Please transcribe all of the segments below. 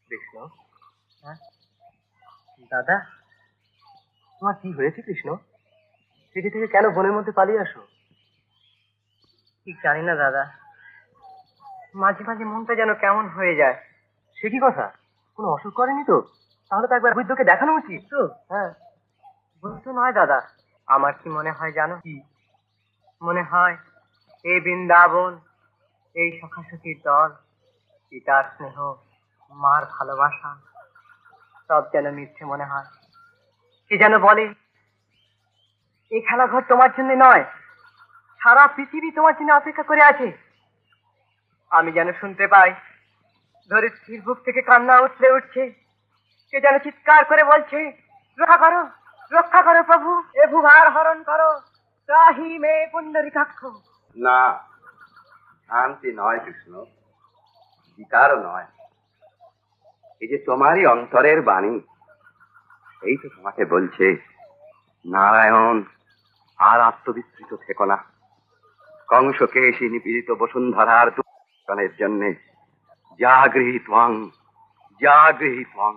কৃষ্ণ, হ্যাঁ দাদা, তোমার কি হয়েছে কৃষ্ণ? সিটি থেকে কেন বনের মধ্যে পালিয়ে আসো? ঠিক জানি না দাদা, মাঝে মাঝে মনটা যেন কেমন হয়ে যায়। সে কি কথা? কোনো অসুখ করেনি তো? তাহলে তো একবার বৈদ্যকে দেখানো উচিত তো। হ্যাঁ, বৈদ্য নয় দাদা, আমার কি মনে হয় জানো? কি মনে হয়? এই বৃন্দাবন, এই সখাসখির দল, পিতার স্নেহ, মার ভালোবাসা, সব যেন মিথ্যে মনে হয়। কে যেন বলে এই খেলাঘর তোমার জন্য নয়, সারা পৃথিবী তোমার জন্য অপেক্ষা করে আছে। আমি যেন শুনতে পাই ধরিত্রীর বুক থেকে কান্না উঠলে উঠছে, কে যেন চিৎকার করে বলছে, রক্ষা করো, রক্ষা করো প্রভু, এ ভূভার হরণ করো, ত্রাহি মে পুণ্ডরীকাক্ষ। না, শান্তি নয় কৃষ্ণ, বিকারও নয়। এই যে তোমারই অন্তরের বাণী, এই তো তোমাকে বলছে, নারায়ণ, আর আত্মবিস্তৃত থেকো না। কংসকে এসে নিপীড়িত বসুন্ধরার দুঃখের জন্যে জাগৃহীত্বং, জাগৃহীত্বং।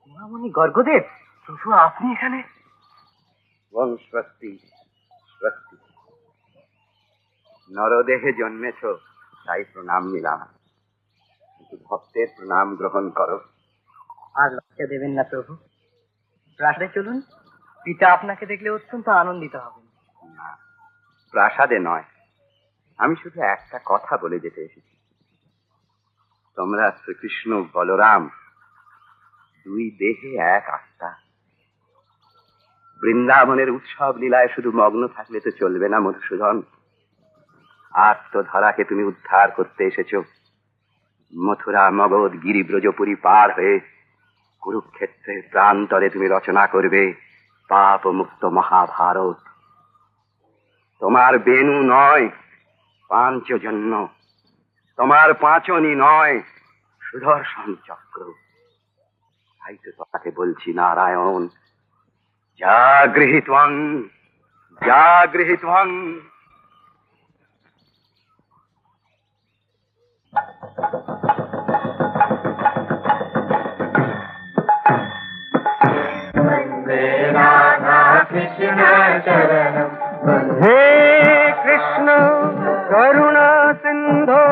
মহামণি গর্গদেব, প্রভু আপনি এখানে? ওং স্বস্তি, স্বস্তি। নরদেহে জন্মেছ, তাই প্রণাম নিলাম, কিন্তু ভক্তের প্রণাম গ্রহণ করো। আর লজ্জা দেবেন না প্রভু, প্রাসাদে চলুন, পিতা আপনাকে দেখলে অত্যন্ত আনন্দিত হবেন। না, প্রাসাদে নয়, আমি শুধু একটা কথা বলে যেতে এসেছি। তোমরা শ্রীকৃষ্ণ বলরাম দুই দেহে এক আত্মা। বৃন্দাবনের উৎসব লীলায় শুধু মগ্ন থাকলে তো চলবে না মধুসূদন। আত্মধারাকে তুমি উদ্ধার করতে এসেছো। মথুরা, মগধ, গিরিব্রজপুরী পার হয়ে কুরুক্ষেত্রের প্রান্তরে তুমি রচনা করবে পাপ মুক্ত মহাভারত। তোমার বেণু নয় পাঞ্চজন্য, তোমার পাঁচনি নয় সুদর্শন চক্র। তাই তো তোমাকে বলছি নারায়ণ, জাগৃহীত্বং, জাগৃহীত্বং। হে কৃষ্ণ করুণা সিন্ধো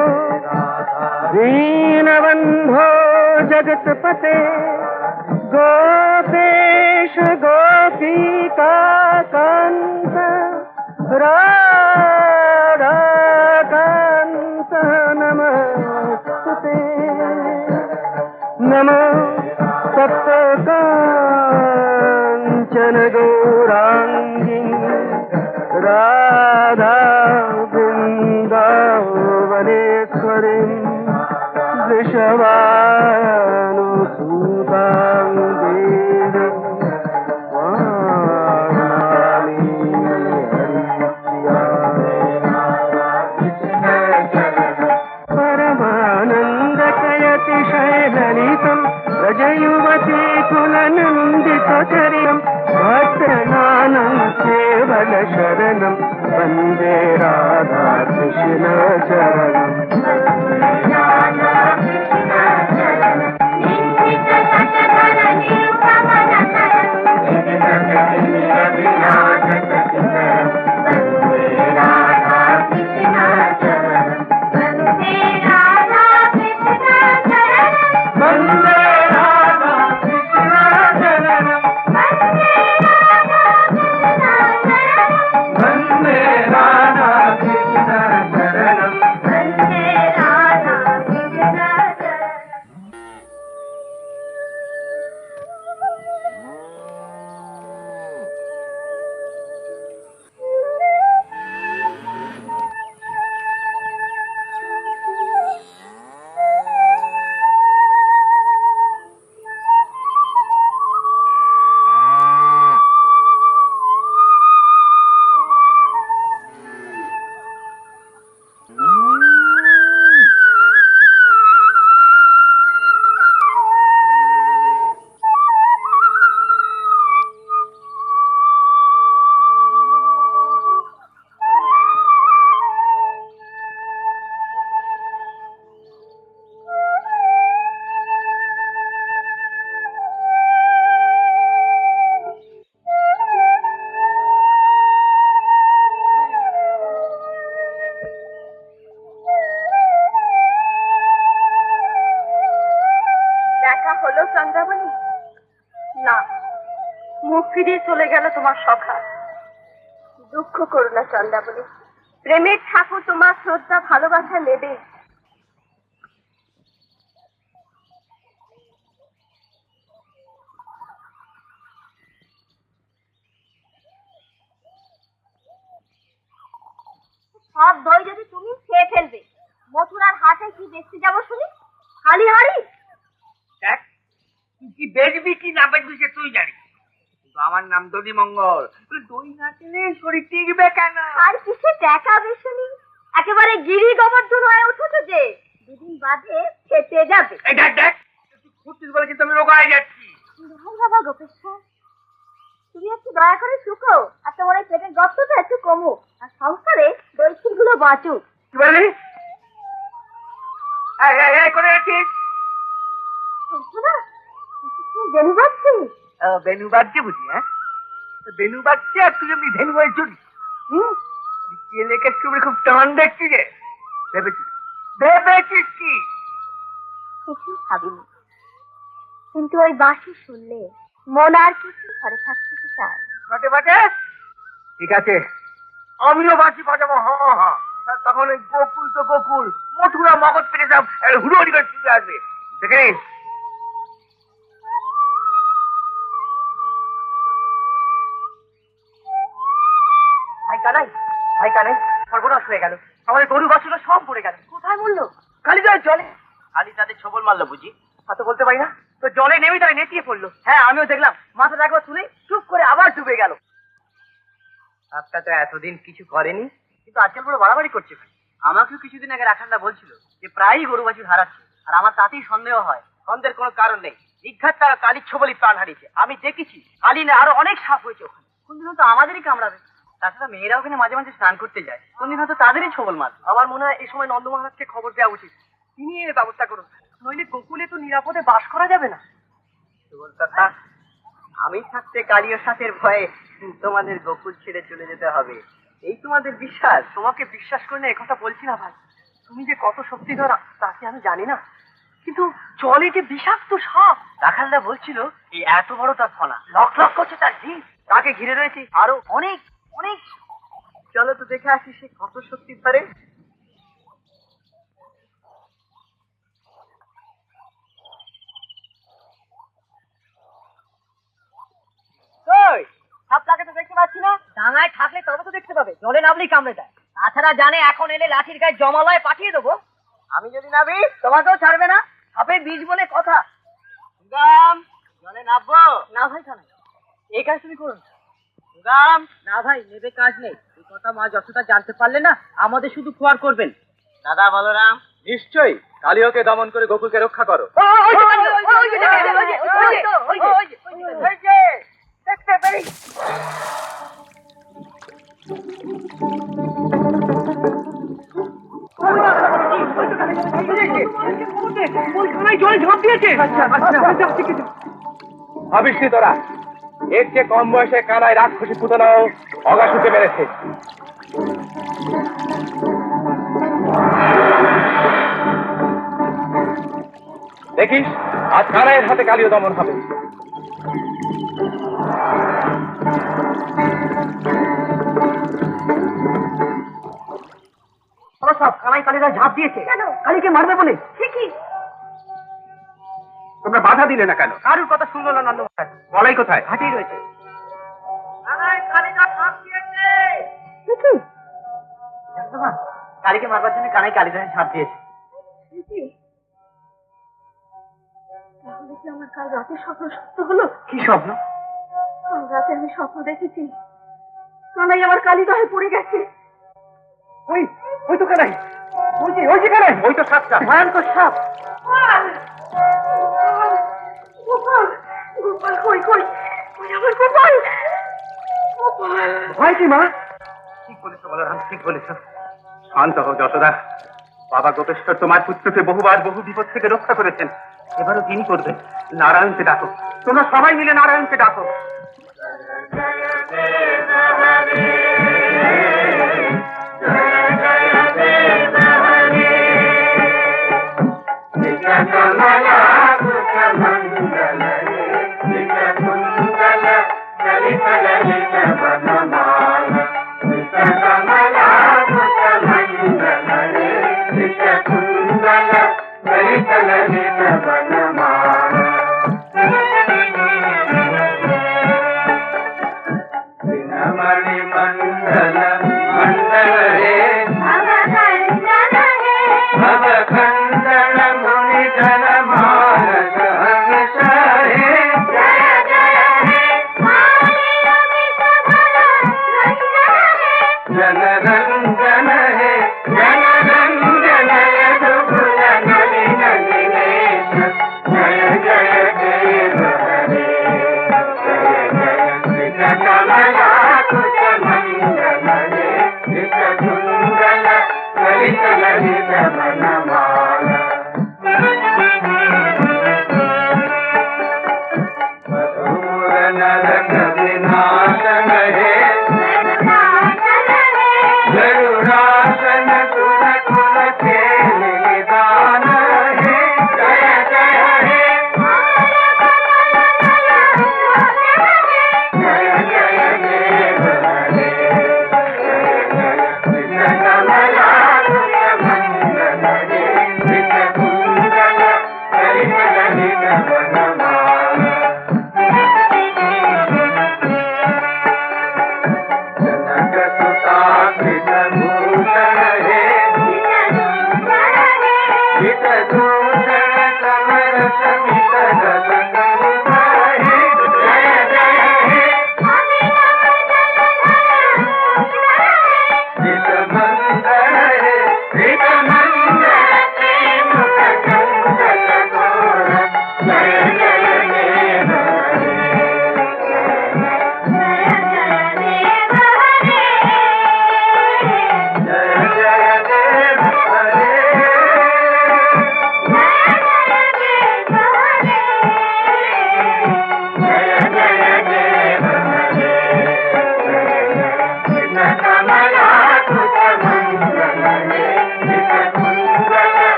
দীনবন্ধো জগৎপতে গোপেশ গোপিকা কান্ত রাধাকান্ত নমস্তুতে। নমো সপ্তকাঞ্চন গৌরাঙ্গী রাধা বৃন্দাবনেশ্বরী বৃষভানুসুতাং দেবী স্বামি परमानन्दकयतिशयललितं व्रजयुवती कुलनन्दितचर्यं भक्तनानं केवलशरणं वन्दे राधाकृष्णचरणम्। হলো চন্দ্রাবলী? না, মুখ ফিরিয়ে চলে গেল তোমার সখা। দুঃখ করো না চন্দ্রাবলী, প্রেমের ঠাকুর তোমার শ্রদ্ধা ভালোবাসা নেবে। সব দই যদি তুমি খেয়ে ফেলবে, মথুরার হাটে কি বেচতে যাবো শুনি? খালি হাড়ি? দেখ, তুই কি বেচবি কি না বেচবি সে তুই জানিস, কিন্তু আমার নাম দধি মঙ্গল। দই না খেলে শরীর টিকবে কেন? আর কিসে টাকা বেশি নেই, একেবারে গিরি গোবর্ধন হয়ে উঠেছো যে, দুদিন বাদে খেতে যাবে। এই দেখ দেখ, তুই খুঁজছিস বলে কিন্তু আমি রোগা হয়ে যাচ্ছি। বাবা গোপেশ্বর, তুমি একটু দয়া করে শুকো, আর তোমার এই পেটের গর্তটা একটু কমুক, আর সংসারে দৈক্ষিক গুলো বাঁচুক। কি বললি? এই করে আছিস? বেনু বাজছে? বেনু বাজছে বুঝি? হ্যাঁ, বেনু বাজছে আর তুই এমনি ধেনু হয়ে চুরি। লেখে তুমি খুব টান দেখছি রে। ভেবেছিস কি? কিছু ভাবিনি, কিন্তু ওই বাঁশি শুনলে মন আর কিছু ঘরে থাকতে কি চায়। বাটে বাটে, ঠিক আছে, আমিও বাঁশি বাজাবো। তখন ওই গোকুল তো গোকুল, মথুরা মগজ থেকে সব হুড়োহুড়ি করে ছুটে আসবে, দেখে নিস। ভাই কানাই, ভাই কানাই, সর্বনাশ হয়ে গেল, আমাদের গরু বাছুরগুলো সব পড়ে গেল। কোথায় মরলো? কালিদার জলে। কালি তাদের ছবল মারলো বুঝি? তা তো বলতে পারি না, তো জলে নেমে তারা নেতিয়ে পড়লো। হ্যাঁ, আমিও দেখলাম, মাথাটা একবার তুলে চুপ করে আবার ডুবে গেল। আপনার তো এতদিন কিছু করেনি, কিন্তু আজকাল বড় বাড়াবাড়ি করছে। আমাকেও কিছুদিন আগে রাখানদা বলছিল যে প্রায়ই গরু বাছুর হারাচ্ছে, আর আমার তাতেই সন্দেহ হয়। সন্দেহের কোনো কারণ নেই, নিঘাত তারা কালির ছবলই প্রাণ হারিয়েছে। আমি দেখেছি, কালি না আরো অনেক সাপ হয়েছে ওখানে। কোনদিন হয়তো আমাদেরই কামড়াবে। তাছাড়া মেয়েরা ওখানে মাঝে মাঝে স্নান করতে যায়, কোনদিন হয়তো তাদেরই ছবল মার। আমার মনে হয় এই সময় নন্দ মহারাজকে খবর দেওয়া উচিত, তিনি এর ব্যবস্থা করুন, নইলে গোকুলে তো নিরাপদে বাস করা যাবে না। কথা, আমি থাকতে কালীয় সাথের ভয়ে তোমাদের গোকুল ছেড়ে চলে যেতে হবে, এই তোমাদের বিশ্বাস? তোমাকে বিশ্বাস করে না একথা বলছি না ভাই, তুমি যে কত শক্তিধর তাকে আমি জানি না, কিন্তু জলে যে বিষাক্ত সাপ, রাখালদা বলছিল এই এত বড় তার ফনা, লক লক করছে তার জিভ, তাকে ঘিরে রয়েছে আরো অনেক অনেক। চলো তো দেখে আসি সে কত শক্তি ধরে। সাপটাকে তো দেখতে পাচ্ছি না, ডাঙায় থাকলে তবে তো দেখতে পাবে, জলে নামলেই কামড়ে দেয়। তাছাড়া জানে এখন এলে লাঠির গায়ে জমালয় পাঠিয়ে দেবো। আমি যদি নামি তোমাকেও ছাড়বে না, সাপের বীজ বলে কথা। জলে নামবো না ভাই, খানাই এই কাজ তুমি করুন। না ভাই, নেবে কাজ নেই, এই কথা মা যতটা জানতে পারলে না আমাদের শুধু খোয়ার করবেন। দাদা বলরাম, নিশ্চয়ই কালিওকে দমন করে গোকুলকে রক্ষা করো। দেখতে পেরি। জলে ঝাঁপ দিয়েছে। ভাবিস নি তোরা এর চেয়ে কম বয়সে কানায় রাক্ষসী পুতনাও অগাশুকে মেরেছে। দেখিস আজ কানাইয়ের হাতে কালীয় দমন হবে। সব কানাই কালীরা ঝাঁপ দিয়েছে। কেন? কালীকে মারবে বলে। ঠিকই। তোমরা বাধা দিলে না কেন? কারুর কথা শুনলো না নন্দ মহারাজ। বলাই কোথায়? হাঁটেই রয়েছে। কালীকে মারবার জন্য কানাই কালীদাসে ঝাঁপ দিয়েছে। তাহলে কি আমার কাল রাতে স্বপ্ন সত্য হলো? কি স্বপ্ন? কাল রাতে আমি স্বপ্ন দেখেছি কানাই আমার কালিদাহে পড়ে গেছে। ওই ওই তো কানাই, ওই যে কানাই, ওই তো সাপটা, ভয়ঙ্কর সাপ। গোপাল, গোপাল কই কই কই আমার গোপাল? গোপাল, ভয় কি মা? ঠিক বলেছ বলরাম, ঠিক বলেছ। শান্ত হও যশোদা। বাবা গোপেশ্বর তোমার পুত্রকে বহুবার বহু বিপদ থেকে রক্ষা করেছেন, এবারও তিনি করবেন। নারায়ণকে ডাকো, তোমরা সবাই মিলে নারায়ণকে ডাকো। কমলা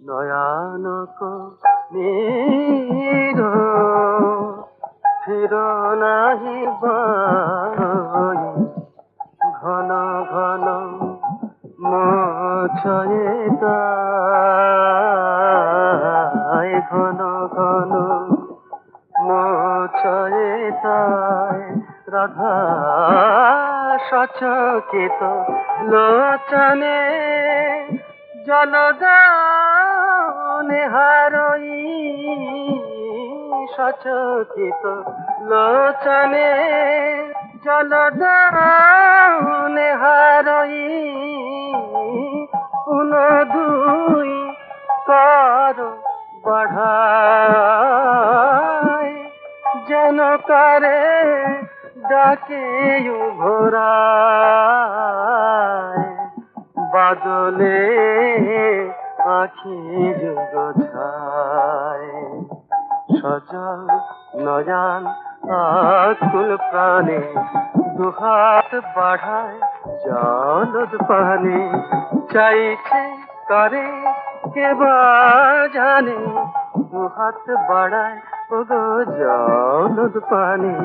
নয়ানক নীর ফির নাহি বাই ঘন ঘন মোছয়ে তাই ঘন ঘন মোছয়ে তাই রাধা সচকিত লোচনে জলদানে হারই সচকিত লোচনে জলদানে হারই পুন দুই কর बढ़ाए যেন করে ডাকে ভোরায় বাদলে আখি যুগ ছায় সজল নয়ন আকুল প্রাণে দুহাত বাড়ায় জলদ পানে চাইছে করে কেবা জানে দুহাত বাড়ায় ওগো জলদ পানে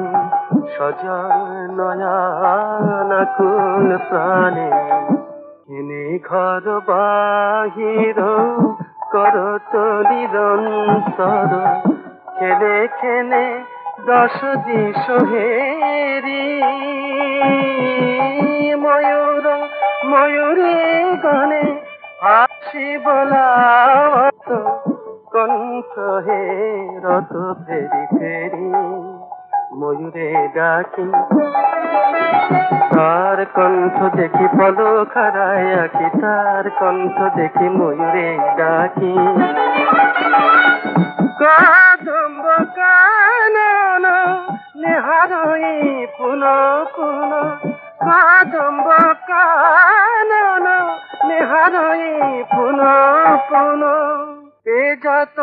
সজল নয়ন আকুল প্রাণে কিনে ঘর বাহির করত নিরন্তর খেলে খেলে 10 দিশ হেরি ময়ূর ময়ূরে গনে আসি বলাওত কণ্ঠ হে রত ফেরি ফেরি ময়ূরে ডাকি তার কণ্ঠ দেখি পলক হারায় আঁকি, তার কণ্ঠ দেখি ময়ূরে ডাকি। কদম্ব কানন নেহারই পুন পুন, কদম্ব কানন নেহারই পুন পুন। এ যত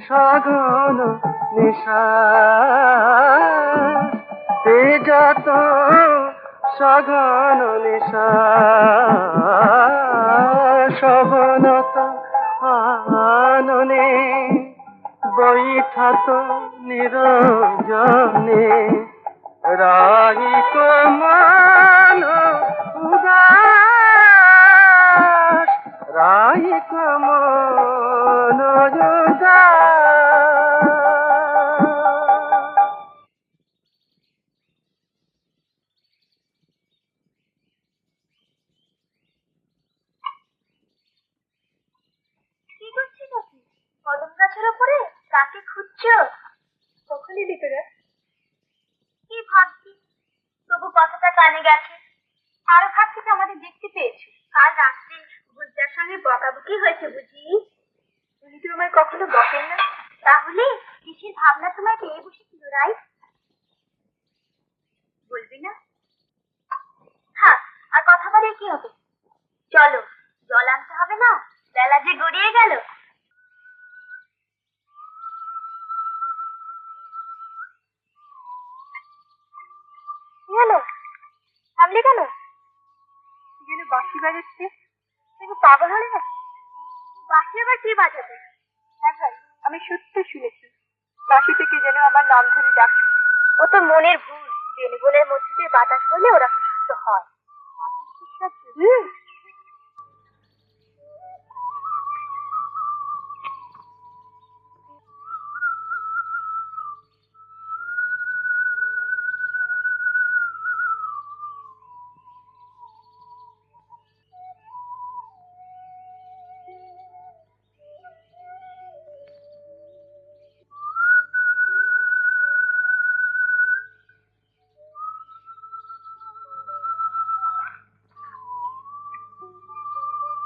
সঘন নিশ্বাস, এ যত সঘন নিশ্বাস, সঘনত আননে বৈঠাত নিরজনে। রাহিক মান উদাস, রাহিক মন উদাস। কি করছিস আপনি? কদম গাছের ওপরে কাকে খুঁজছো? কখনই ভিতরে কি ভাবছি, তবু কথাটা কানে গেছে। আরো ভাবছি তো আমাদের দেখতে পেয়েছি। কাল রাত্রে গুলজার সঙ্গে বকাবকি হয়েছে বুঝি? উনি তো আমায় কখনো বকেন না। তাহলে কিসের ভাবনা তোমায় পেয়ে বসেছিল রাই? বলবি না? হ্যাঁ, আর কথা বলে কি হবে? চলো, জল আনতে হবে না, বেলা যে গড়িয়ে গেল। হ্যালো, থামলি কেন? যেন বাঁশি বাজাচ্ছে, তুমি পাগল হলে না? বাঁশি আবার কি বাজাবে? হ্যাঁ ভাই, আমি সত্যি শুনেছি বাঁশি থেকে যেন আমার নাম ধরে ডাকছিল। ও তো মনের ভুল, বেনুবনের মধ্যে দিয়ে বাতাস হলে ওরকম শব্দ হয়। হুম।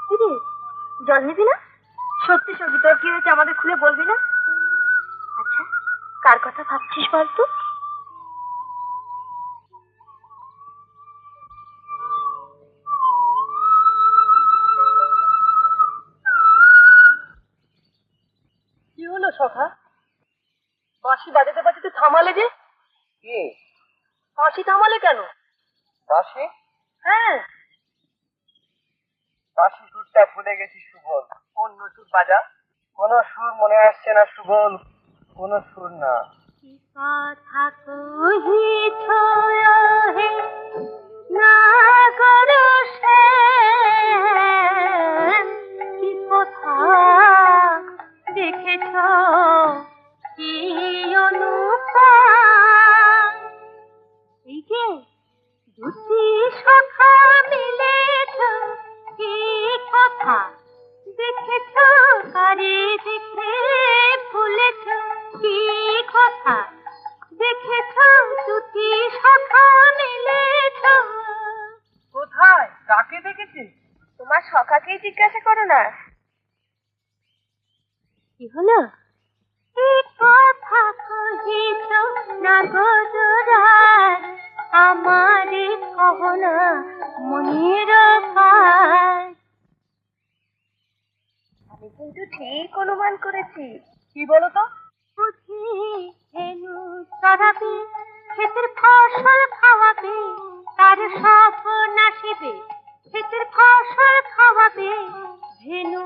কিরে, জল নিবি না? সত্যি সত্যি তোর কি হয়েছে আমাদের খুলে বলবি না? আচ্ছা, কার কথা ভাবছিস বলতো? কি হলো সখা? বাঁশি বাজাতে বাজাতে থামালে যে? কি বাঁশি থামালে কেন? বাঁশি? হ্যাঁ, বাঁশি সুরটা ভুলে গেছি সুবল। অন্য সুর বাজা। কোন সুর মনে আসছে না সুবল, কোন সুর না। কি কথা কহিছ হে না করো সে, কি কথা দেখেছ কি অনুপাত? এই যে দুটি সখা মিলেছ, কি কথা দেখেছ কারে দেখে ভুলেছ? কি কথা দেখেছ দুটি সখা মিলেছ? কোথায়? কাকে দেখেছিস? তোমার সখাকেই জিজ্ঞাসা করো না। কি হলো? এই কথা কহিছ না গজরার, আমারে কহ না মনের কাজ। আমি কিন্তু ঠিক অনুমান করেছি। কি বলো তো? বুঝি হেনু চড়াবে, ক্ষেতের ফসল খাওয়াবে, তার সব নাশিবে, ক্ষেতের ফসল খাওয়াবে, হেনু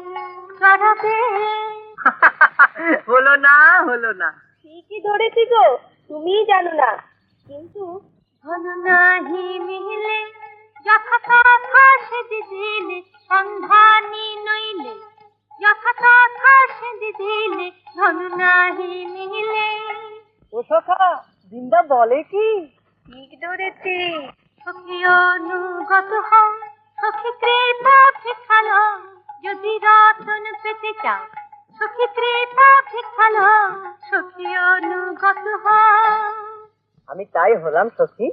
চড়াবে। হলো না, হলো না। ঠিকই ধরেছি গো, তুমিই জানো না। কিন্তু ধন নাহি মিলে যথা তথা সেজে দিলে, সন্ধানী নইলে যথা তথা সেজে দিলে, ধন নাহি মিলে। ও সখা, দিনদা বলে কি? ঠিক ধরেছি। সখী অনুগত হও, সখী কৃপা ভিক্ষালো, যদি রতন পেতে চাও, সখী কৃপা ভিক্ষালো, সখী অনুগত হও। আমি তাই হলাম সখী।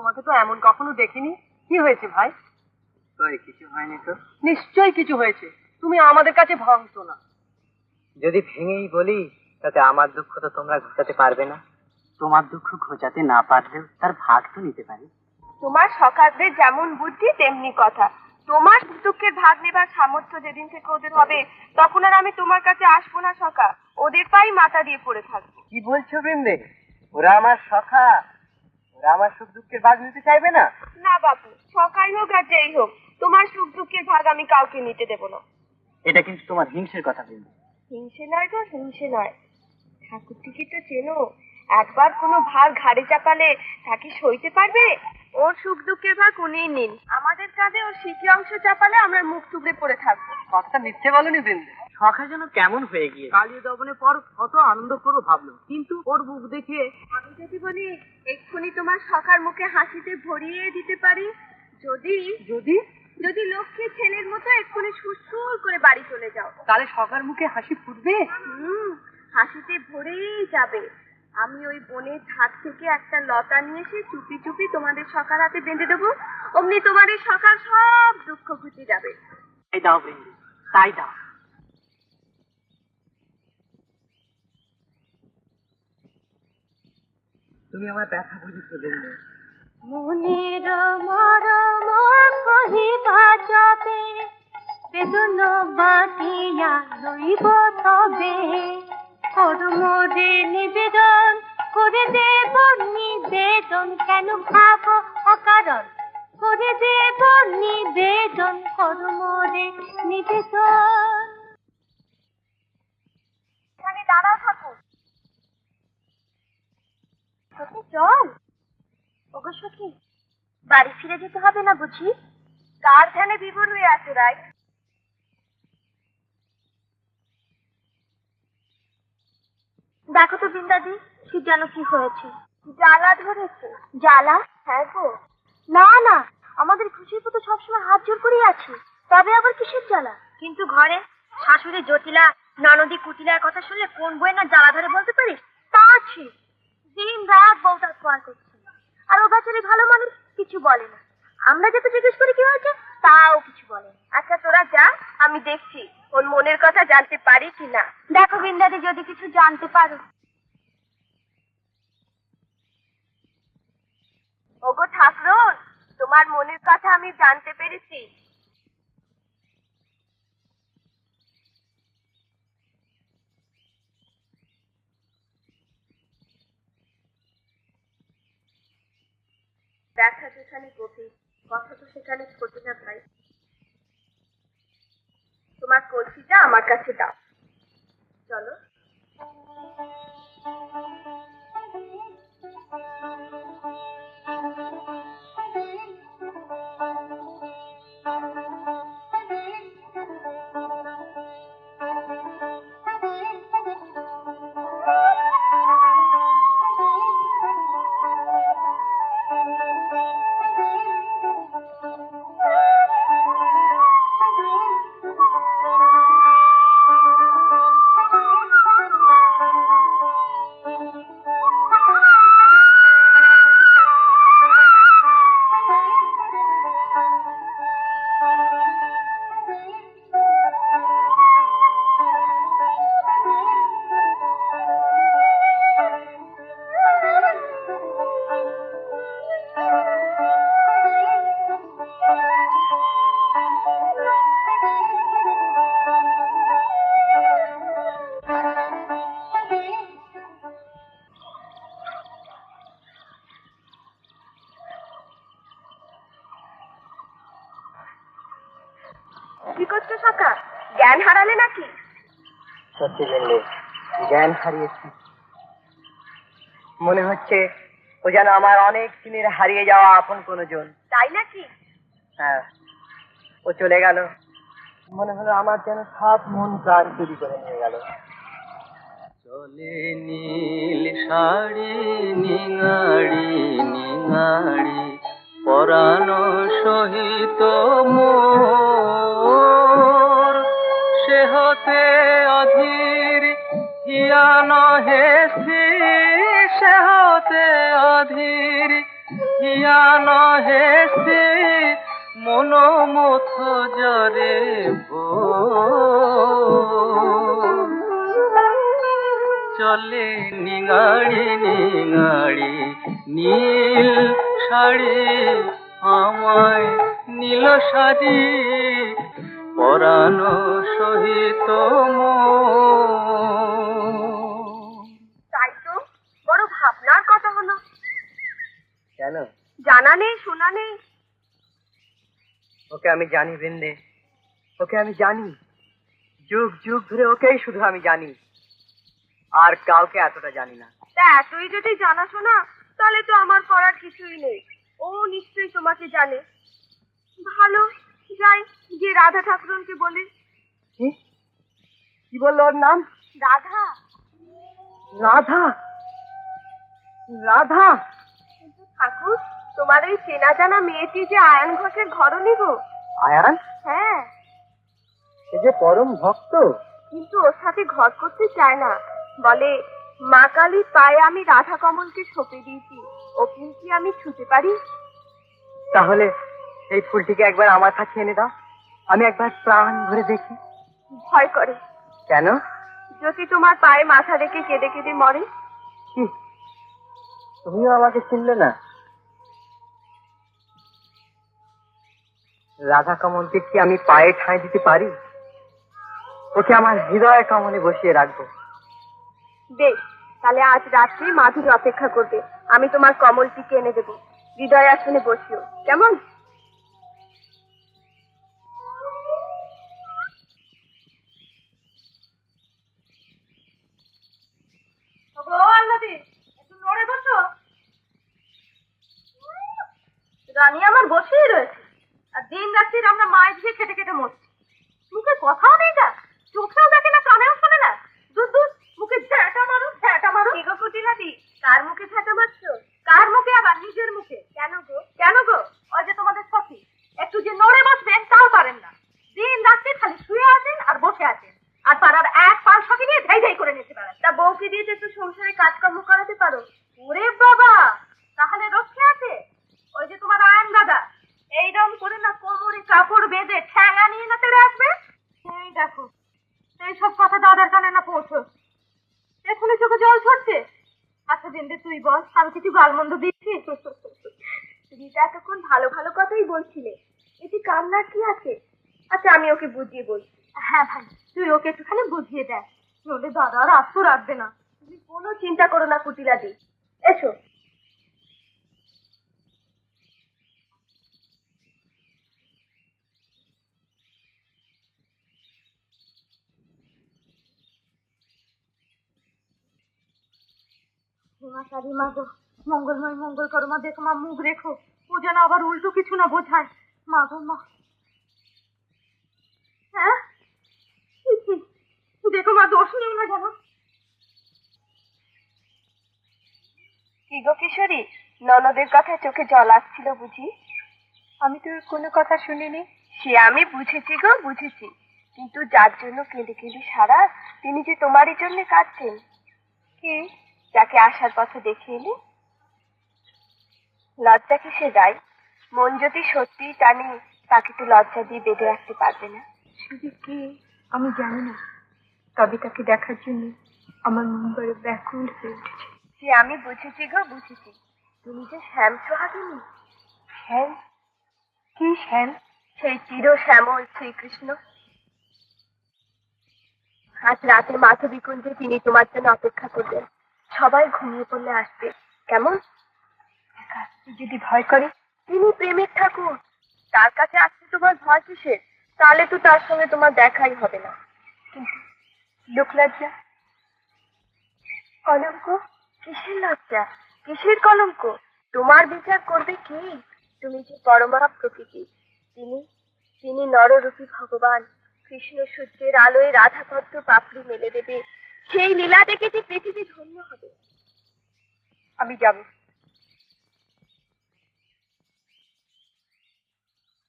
তোমাকে তো এমন কখনো দেখিনি। কি হয়েছে ভাই? কিছু হয়নি তো। নিশ্চয়ই কিছু হয়েছে, তুমি আমাদের কাছে ভাঙছো না। যদি ভেঙেই বলি তাতে আমার দুঃখ তো তোমরা ঘোচাতে পারবে না। তোমার দুঃখ ঘোচাতে না পারলেও তার ভাগ তো নিতে পারি। তোমার সখাদের যেমন বুদ্ধি তেমনি কথা। তোমার দুঃখের ভাগ নেবার সামর্থ্য যেদিন থেকে ওদের হবে, তখন আর আমি তোমার কাছে আসবো না সখা, ওদের পাই মাথা দিয়ে পড়ে থাকবো। কি বলছো বৃন্দে? ওরা আমার সখা, ওরা আমার সুখ দুঃখের ভাগ নিতে চাইবে না? না বাবু, সখাই হোক আর যেই হোক, তোমার সুখ দুঃখের ভাগ আমি কাউকে নিতে দেবো না। এটা কিন্তু তোমার হিংসের কথা বৃন্দে। হিংসে নয় গো, হিংসে নয়। ঠাকুরটিকে তো চেনো, একবার কোনো ভার ঘাড়ে চাপালে তাকে সইতে পারবে? ওর সুখ দুঃখের ভাগ উনিই নিন, আমাদের কাঁধে ওর সিকি অংশ চাপালে আমরা মুখ থুবড়ে পড়ে থাকবো। কথাটা মিথ্যে বলনি বৃন্দে। শখা যেন কেমন হয়ে গিয়ে কালীয় দমনের পর কত আনন্দ করবো ভাবলো, কিন্তু ওর মুখ দেখে আমি যদি বলি এক্ষুনি তোমার সখার মুখে হাসিতে ভরিয়ে দিতে পারি, যদি যদি যদি লক্ষ্মী ছেলের মতো এক্ষুনি সুরসুর করে বাড়ি চলে যাও, তাহলে সখার মুখে হাসি ফুটবে। হাসিতে ভরেই যাবে। আমি ওই বনের ধার থেকে একটা লতা নিয়ে এসে চুপি চুপি তোমাদের সখার হাতে বেঁধে দেবো, অমনি তোমাদের সখার সব দুঃখ ঘুচে যাবে। তাই দাও বৃন্দে, তাই দাও। তুমি আমার ব্যথা বুঝেছো বৃন্দে। মনের মরম কহিবা যাবে, বেদন বাটিয়া লইব তবে, কর্মরে নিবেদন করে দেব নিবেদন, কেন ভাব অকারণ করে দেব নিবেদন, কর্মরে নিবেদন। এখানে দাঁড়াও ঠাকুর। সখী চল। ওগো সখী, বাড়ি ফিরে যেতে হবে না বুঝি? কার ধ্যানে বিভোর হয়ে আছে রাই? দেখো তো বৃন্দাদি, ঠিক যেন কি হয়েছে। জ্বালা ধরেছে। জ্বালা? হ্যাঁ গো। না না, আমাদের খুশির তো সবসময় হাত জোর করে আছি, তবে আবার কিসের জ্বালা? কিন্তু ঘরে শাশুড়ি জটিলা, ননদি কুটিলার কথা শুনলে কোন বই না জ্বালা ধরে বলতে পারিস? তা আছে, দিন রাত বউটার খোয়ার করছে, আর ও বেচারি ভালো মানুষ, কিছু বলে না। আমরা যাতে জিজ্ঞেস করি কি হয়েছে, তাও কিছু বলে না। আচ্ছা তোরা যা, আমি দেখছি ওর মনের কথা জানতে পারি কিনা। দেখো বৃন্দাদি, যদি কিছু জানতে পারো। ওগো ঠাকুরন, তোমার মনের কথা আমি জানতে পেরেছি। দেখা যেখানে গভীর, কথা তো সেখানে ছোট না ভাই। তোমার কলসিটা আমার কাছে দাও, চলো। কি করছো সকা? জ্ঞান হারালে নাকি? সত্যি বললে, জ্ঞান হারিয়েছি। মনে হচ্ছে ও যেন আমার অনেক দিনের হারিয়ে যাওয়া আপন কোনো জন। তাই নাকি? হ্যাঁ, ও চলে গেল, মনে হলো আমার যেন সব মন প্রাণ চুরি করে নিয়ে গেল। চলে নীল শাড়ি নিঙাড়ি নিঙাড়ি, পরানো সহিত মোর, সে হতে অধীর হিয়া নহে স্থির, সে হতে অধীর হিয়া নহে সে মনোমথ জরে চলে নিঙাড়ি নিঙাড়ি নীল শাড়ি আমায় নীল শাড়ি পরানো সহিত তাই তো, বড় ভাবনার কথা হলো। কেন? জানা নেই, শোনা নেই। ওকে আমি জানি বৃন্দে, ওকে আমি জানি, যুগ যুগ ধরে ওকেই শুধু আমি জানি, আর কাউকে এতটা জানি না। তা এতই যদি জানা শোনা, তাহলে তো আমার করার কিছুই নেই। ও নিশ্চয়ই তোমাকে জানে। ভালো, যাই যে রাধা ঠাকুরনকে বলে। কি বললো ওর নাম? রাধা। রাধা? রাধা? কিন্তু ঠাকুর, তোমার এই চেনা জানা মেয়েটি যে আয়ন ঘোষের ঘরণী গো। আয়ান? হ্যাঁ, সে যে পরম ভক্ত। কিন্তু ওর সাথে ঘর করতে চায় না, বলে মা কালীর পায়ে আমি রাধা কমলকে সঁপে দিয়েছি, ও কি আমি ছুঁতে পারি? তাহলে এই ফুলটিকে একবার আমার কাছে এনে দাও, আমি একবার প্রাণ ভরে দেখি। ভয় করে। কেন? যদি তোমার পায়ে মাথা রেখে কেঁদে কেঁদে মরে। কি, তুমিও আমাকে চিনলে না? রাধা কমলকে কি আমি পায়ে ঠাঁই দিতে পারি? ওকে আমার হৃদয় কমলে বসিয়ে রাখবো। বেশ, তাহলে আজ রাত্রি মাধুরী অপেক্ষা করবে, আমি তোমার কমলটিকে এনে দেবো, হৃদয় আসনে বসিও, কেমন? রানী আমার বসেই রয়েছে, আর দিন রাত্রির আমরা মায়ের দিয়ে খেটে খেটে মরছি। মুখে কথাও নেই, যা চোখেও দেখে না, কানেও শোনে না। দূর দূর, মুখে ঝ্যাঁটা মারো, ঝ্যাঁটা মারো। কি গো কুটিলাদি, কার মুখে ঝ্যাঁটা মারছো? কার মুখে? আবার নিজের মুখে। কেন গো? কেন গো? ওই যে তোমাদের সখী, একটু যে নড়ে বসবেন তাও পারেন না। দিন রাত্রি খালি শুয়ে আছেন আর বসে আছেন, আর পাড়ার এক পাল সখী নিয়ে ধাই ধাই করে নিতে পারেন। তা বউকে দিয়ে একটু সংসারে কাজকর্ম করাতে পারো। ওরে বাবা, তাহলে রক্ষে আছে। ওই যে তোমার আয়ন দাদা এইরকম করে না কোমরে কাপড় বেঁধে ঠ্যাঙা নিয়ে না তেড়ে আসবে। এই দেখো, এইসব কথা দাদার কানে না পৌঁছো, এখনই চোখে জল ছড়ছে। আচ্ছা জিন্দে, তুই বল, আমি কিছু গালমন্দ দিচ্ছি? রীতা এতক্ষণ ভালো ভালো কথাই বলছিলে, এতে কান্নার কি আছে? আচ্ছা আমি ওকে বুঝিয়ে বলছি। হ্যাঁ ভাই, তুই ওকে একটুখানি বুঝিয়ে দেখ, নইলে দাদা আর আস্ত রাখবে না। তুমি কোনো চিন্তা করো না কুটিলাদি, এসো। কালী মা গো, মঙ্গলময় মঙ্গল করো মা, দেখো মা মুখ রেখো, ও যেন আবার উল্টো কিছু না বোঝায়। মা গো মা। হ্যাঁ, দেখো মা, দোষ নিও না যেন। কি গো কিশোরী, ননদের কথায় চোখে জল আসছিল বুঝি? আমি তোর কোনো কথা শুনিনি। সে আমি বুঝেছি গো, বুঝেছি, কিন্তু যার জন্য কেঁদে কেঁদে সারা, তিনি যে তোমারই জন্য কাঁদছেন। কি? যাকে আসার পথে দেখে এলে। লজ্জা কিসে যায়? মন যদি সত্যিই টানে, তাকে তো লজ্জা দিয়ে বেঁধে রাখতে পারবে না। শুধু কি আমি জানি না, তবে তাকে দেখার জন্য আমার মন বড় ব্যাকুল হয়ে উঠেছে। সে আমি বুঝেছি গো, বুঝেছি, তুমি যে শ্যাম সোহাগিনী। শ্যাম? কি শ্যাম? সেই চির শ্যামল শ্রীকৃষ্ণ। আজ রাতে মাধবী কুঞ্জে তিনি তোমার জন্য অপেক্ষা করবেন, সবাই ঘুমিয়ে পড়লে আসবে, কেমন? যদি ভয় করে? তিনি প্রেমের ঠাকুর, তার কাছে আসতে তোমার ভয় কিসের? তাহলে তো তার সঙ্গে তোমার দেখাই হবে না। কিন্তু লোকলজ্জা, কলঙ্ক। কিসের লজ্জা, কিসের কলঙ্ক? তোমার বিচার করবে কি? তুমি যে পরমা প্রকৃতি, তিনি তিনি নররূপী ভগবান কৃষ্ণ সূর্যের আলোয় রাধাপদ্ম পাপড়ি মেলে দেবে, সেই লীলা দেখে যে পৃথিবী ধন্য হবে। আমি যাব।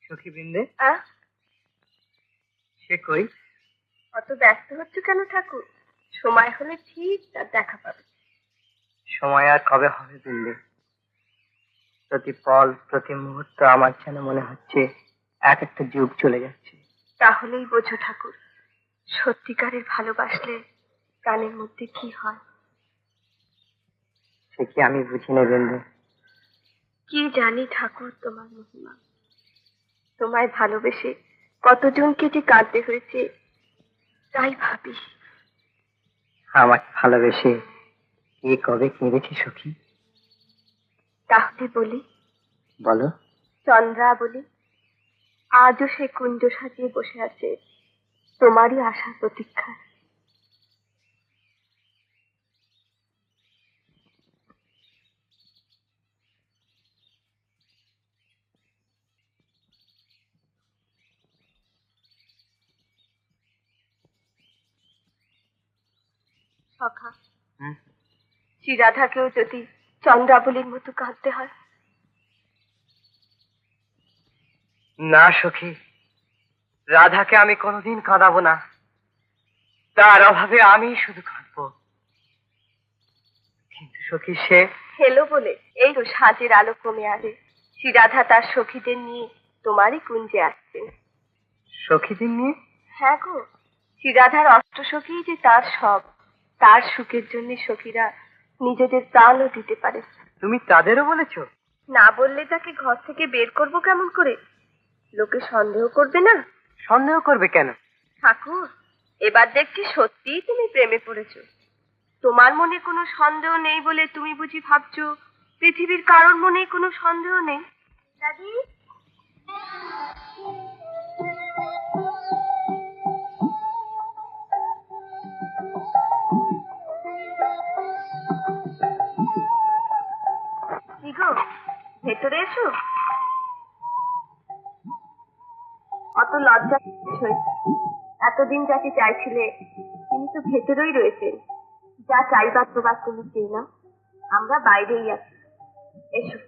সখী বৃন্দে, আহ, সে কই? অত ব্যস্ত হচ্ছ কেন ঠাকুর? সময় হলে ঠিক তার দেখা পাবে। সময় আর কবে হবে বৃন্দে? প্রতি পল প্রতি মুহূর্ত আমার যেন মনে হচ্ছে এক একটা যুগ চলে যাচ্ছে। তাহলেই বোঝো ঠাকুর, সত্যিকারের ভালোবাসলে প্রাণের মধ্যে কি হয়। সে কি আমি বুঝি না বিন্দু। কি জানি ঠাকুর তোমার মহিমা। তোমায় ভালোবেসে কতজনকে যে কাঁদতে হয়েছে তাই ভাবি। আমাকে ভালোবেসে কে কবে কেঁদেছে সখী? তাহলে বলি, বলো। চন্দ্রা বলি, আজও সে কুঞ্জ সাজিয়ে বসে আছে তোমারই আশার প্রতীক্ষায়। সখা, শ্রীরাধাকেও যদি চন্দ্রাবলীর মতো কাঁদতে হয়। না সখী, রাধাকে আমি কোনোদিন কাঁদাবো না। তার অভাবে আমি শুধু কাঁদবো। কিন্তু সখী সে হেলো বলে এই তো সাজের আলো কমে আসে। শ্রীরাধা তার সখীদের নিয়ে তোমারই কুঞ্জে আসছেন। সখীদের নিয়ে? হ্যাঁ গো, শ্রীরাধার অষ্টসখী যে তার সব। তার সুখের জন্য সখীরা নিজেদের প্রাণও দিতে পারে। তুমি তাদেরও বলেছো? না বললে তাকে ঘর থেকে বের করব কেমন করে? লোকে সন্দেহ করবে না? সন্দেহ করবে কেন? ঠাকুর, এবার দেখছি সত্যিই তুমি প্রেমে পড়েছো। তোমার মনে কোনো সন্দেহ নেই বলে তুমি বুঝি ভাবছো পৃথিবীর কারোর মনে কোনো সন্দেহ নেই। দাদি, কি গো, ভেতরে এসো। অত লজ্জা কিসের? এতদিন যাকে চাইছিলে তিনি তো ভেতরেই রয়েছেন। যা চাইবার তোমার তুমি চেয়ে না, আমরা বাইরেই আছি। এসো।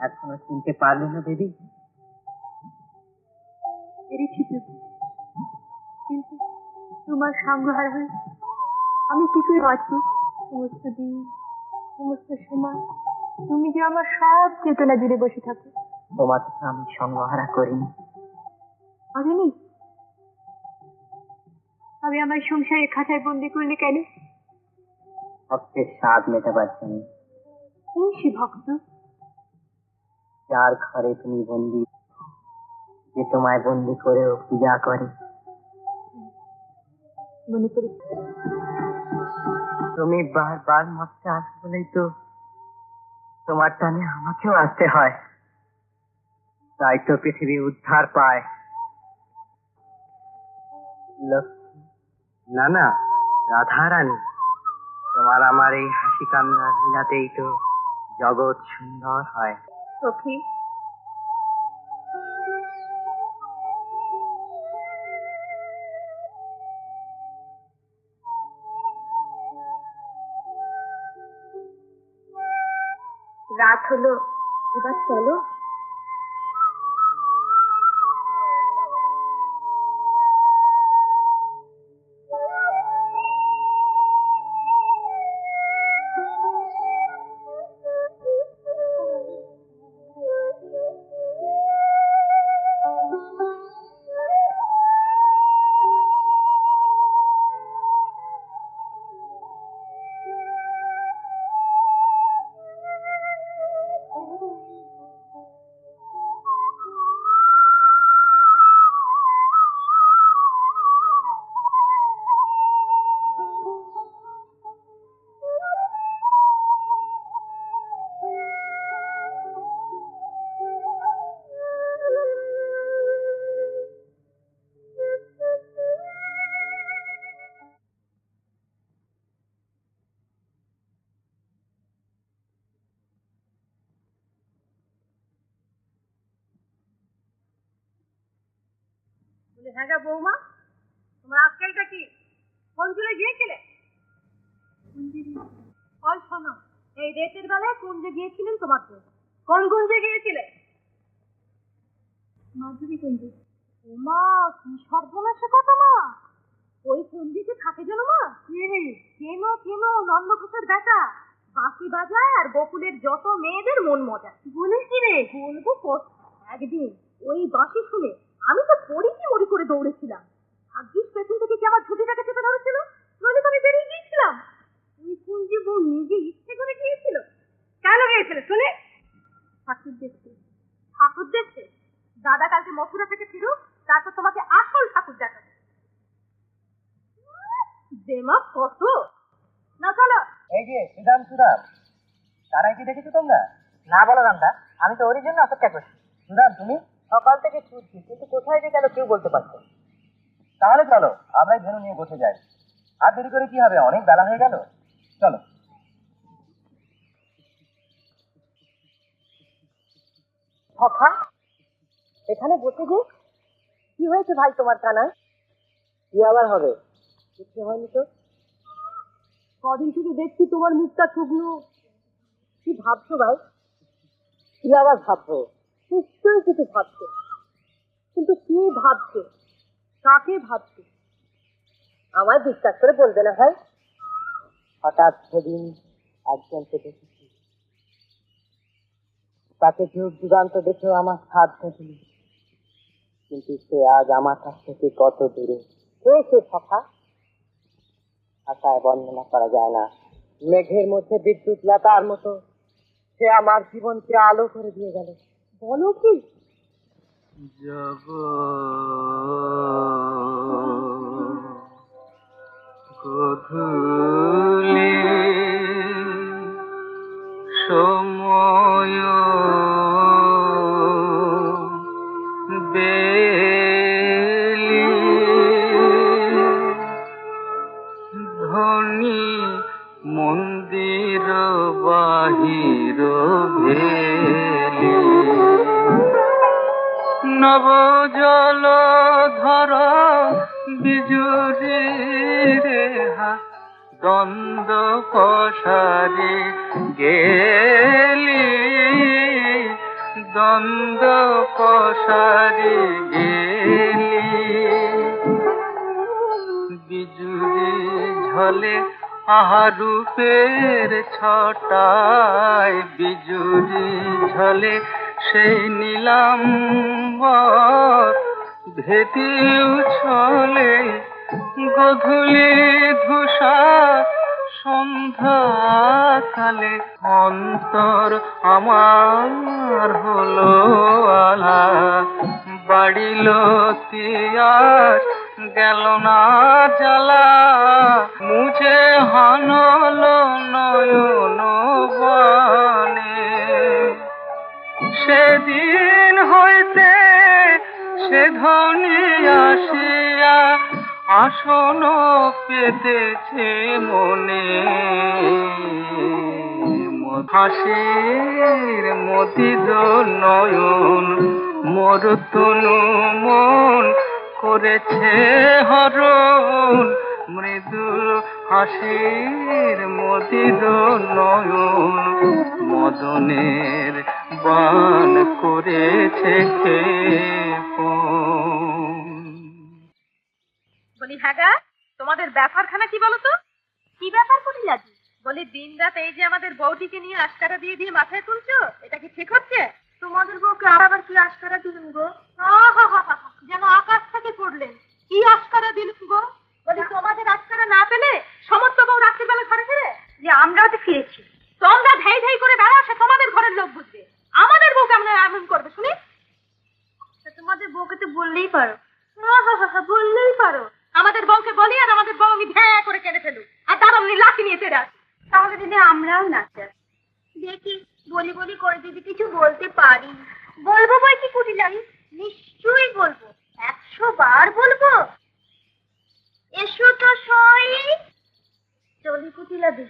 এখনো চিনতে পারলে না দেবী? পেরেছি প্রভু, কিন্তু তোমার সংহার হয়ে আমি কি করে বাঁচব? সমস্ত দিন, সমস্ত সময় তুমি যে আমার সব চেতনা জুড়ে বসে থাকো। তোমাকে তো আমি সঙ্গহারা করিনি। ভাবিনি আমি আমার সংসারের খাঁচায় বন্দি করলে কেন? ভক্তের স্বাদ মেটাবার জন্য। কোন সে ভক্ত? যার ঘরে তুমি বন্দি, যে তোমায় বন্দি করেও পূজা করে। মনে করে তুমি বারবার মরতে আসো বলেই তো তোমার টানে আমাকেও আসতে হয়। তাই তো পৃথিবী উদ্ধার পায়। লক্ষ্মী, না না, রাধারানী, তোমার আমার এই হাসি কান্নার লীলাতেই তো জগৎ সুন্দর হয়। সখী, রাত হলো, এবার চলো। হ্যাঁ গা বৌমা, তোমার আজকালটা কি? কোন চলে গিয়েছিলে? ওই শোনো, এই রেতের বেলায় কুঞ্জে গিয়েছিলেন তোমার তো? কোন কুঞ্জে গিয়েছিলে? মাধুরী কুঞ্জে। ওমা, কি সর্বনাশা কথা মা! ওই কুঞ্জিতে থাকে যেন মা? কেনো কেনো, নন্দ ঘোষের বেটা বাঁশি বাজায় আর বকুলের যত মেয়েদের মন মজা। বলে কি রে? বলবো কত। একদিন ওই বাঁশি শুনে আমি তো পড়ি কি মরি করে দৌড়েছিলাম। ভাগ্যিস পেছন থেকে কি আমার ঝুঁটিটাকে চেপে ধরেছিল, নইলে তো আমি বেরিয়ে গিয়েছিলাম। ওই কুঞ্জি বউ নিজে ইচ্ছে করে গিয়েছিল। কেন গিয়েছিল শুনে? ঠাকুর দেখতে। ঠাকুর দেখতে? দাদা কালকে মথুরা থেকে ফিরুক, তারপর তোমাকে আসল ঠাকুর দেখাবো। দেমা কত না, চলো। এই যে সুদাম সুদাম, তারাই কি দেখেছো তোমরা? না বলো রামদা, আমি তো ওরই জন্য অপেক্ষা করছি। সুদাম, তুমি সকাল থেকে ছুটছি, কিন্তু কোথায় যে গেল কেউ বলতে পারছো। তাহলে চলো আমরাই ধনু নিয়ে বসে যাই। আর দেরি করে কি হবে, অনেক বেলা হয়ে গেল। চলো। সখা, এখানে বসে যে কি হয়েছে ভাই তোমার কানায়? কি আবার হবে? কিছু হয়নি তো। কদিন থেকে দেখছি তোমার মুখটা শুকনো। কি ভাবছো ভাই? কি আবার ভাববো? নিশ্চয়ই কিছু ভাবছো, কিন্তু কি ভাবছো? কাকে ভাবছো? আমায় বিশ্বাস করে বলবে না ভাই? হঠাৎ সেদিন একজনকে দেখেছি, তাকে যুগ যুগান্ত দেখেও আমার সাধ হয়নি, কিন্তু সে আজ আমার কাছ থেকে কত দূরে। কে সে সখা? ভাষায় বর্ণনা করা যায় না। মেঘের মধ্যে বিদ্যুৎ লতার মতো সে আমার জীবনকে আলো করে দিয়ে গেল। বলো কি? যাব গধূলি সময় বেলি ধনী মন্দির বাহির ভেলি নব জল ধর বিজুরি রেহা দ্বন্দ্ব পসারি গেলি দ্বন্দ্ব পসারি গেলি বিজুরি ঝলে আহারূপের ছটায় বিজুরি ঝলে সেই নীলাম্বর ভেদি উছলে গধূলি ধূসা সন্ধ্যা কালে অন্তর আমার হলো আলা বাড়িল তিয়াস গেল না জ্বালা মুঝে হানল নয়ন বানে সেদিন হইতে সে ধনী আসিয়া আসন পেতেছে মনে হাসির মতিদ নয়ন মোর তনু মন করেছে হরণ মৃদুল হাসির মতিদ নয়ন মদনের বান করেছে বলি হ্যাঁ, তোমাদের ব্যাপারখানা কি বলো তো? কি ব্যাপার করি লাগি? বলি দিন রাত এই যে আমাদের বউটিকে নিয়ে আশকারা দিয়ে দিয়ে মাথায় তুলছো, এটা কি ঠিক হচ্ছে? তোমাদের বউকে আর আবার কি আশকারা দিলেন গো? যেন আকাশ থেকে পড়লেন। কি আশকারা দিলেন গো? বলি তোমাদের আশকারা না পেলে সমস্ত বউ রাত্রিবেলা ঘরে ফিরে যে আমরাও তো ফিরেছি। তোমরা ধাই ধাই করে বেড়াও, সে তোমাদের ঘরের লোক বুঝবে। আমাদের বউ কেমন এমন করবে শুনি? তোমাদের বউকে তো বললেই পারো। বললেই পারো। আমাদের বউকে বলি আর আমাদের বউ আমি ভ্যাঁ করে কেটে ফেলুক, আর দাদা উনি লাঠি নিয়ে চলে আসে। তাহলে দিদি আমরাও নাচা দেখি, বলি বলি করে যদি কিছু বলতে পারি। বলবো বই কি কুটি লাগি? নিশ্চয়ই বলবো, 100 বার বলবো। এসো তো সই চলি কুটিলা দি।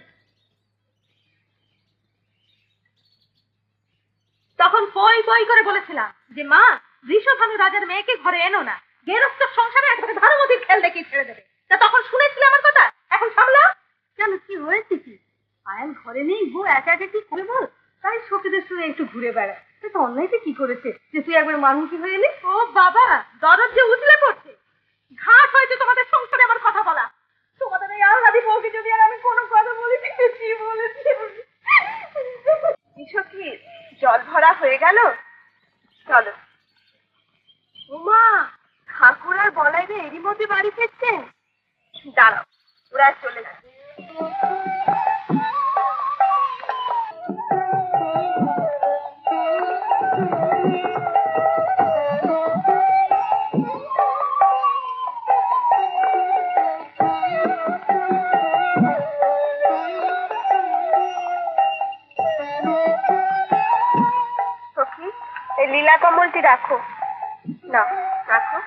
তখন পই পই করে বলেছিলাম যে মা, বৃষভানু রাজার মেয়েকে ঘরে এনো না, গেরস্ত সংসারে একবারে ধর্মতির খেল দেখিয়ে ছেড়ে দেবে। তা তখন শুনেছিলে আমার কথা, এখন সামলাও। কেন, কি হয়েছে কি? আয়ান ঘরে নেই, বউ একা একা কি করে বল? তাই সখীদের সঙ্গে একটু ঘুরে বেড়ায়। তো অন্যায়টা কি করেছে যে তুই একবার মারমুখী হয়ে এলি? ও বাবা, দরদ যে উতলে পড়ছে। ঘাট হয়েছে তোমাদের সংসারে আমার কথা বলা। তোমাদের এই আহ্লাদি বউকে যদি আর আমি কোনো কথা বলি, কি বলেছি? সখী, জল ভরা হয়ে গেল, চলো। উমা, ঠাকুর আর বলাইবে এরই মধ্যে বাড়ি ফিরছেন? দাঁড়াও, ওরা চলে যাবে। সখী, এই লীলা কমলটি রাখো। না, রাখো।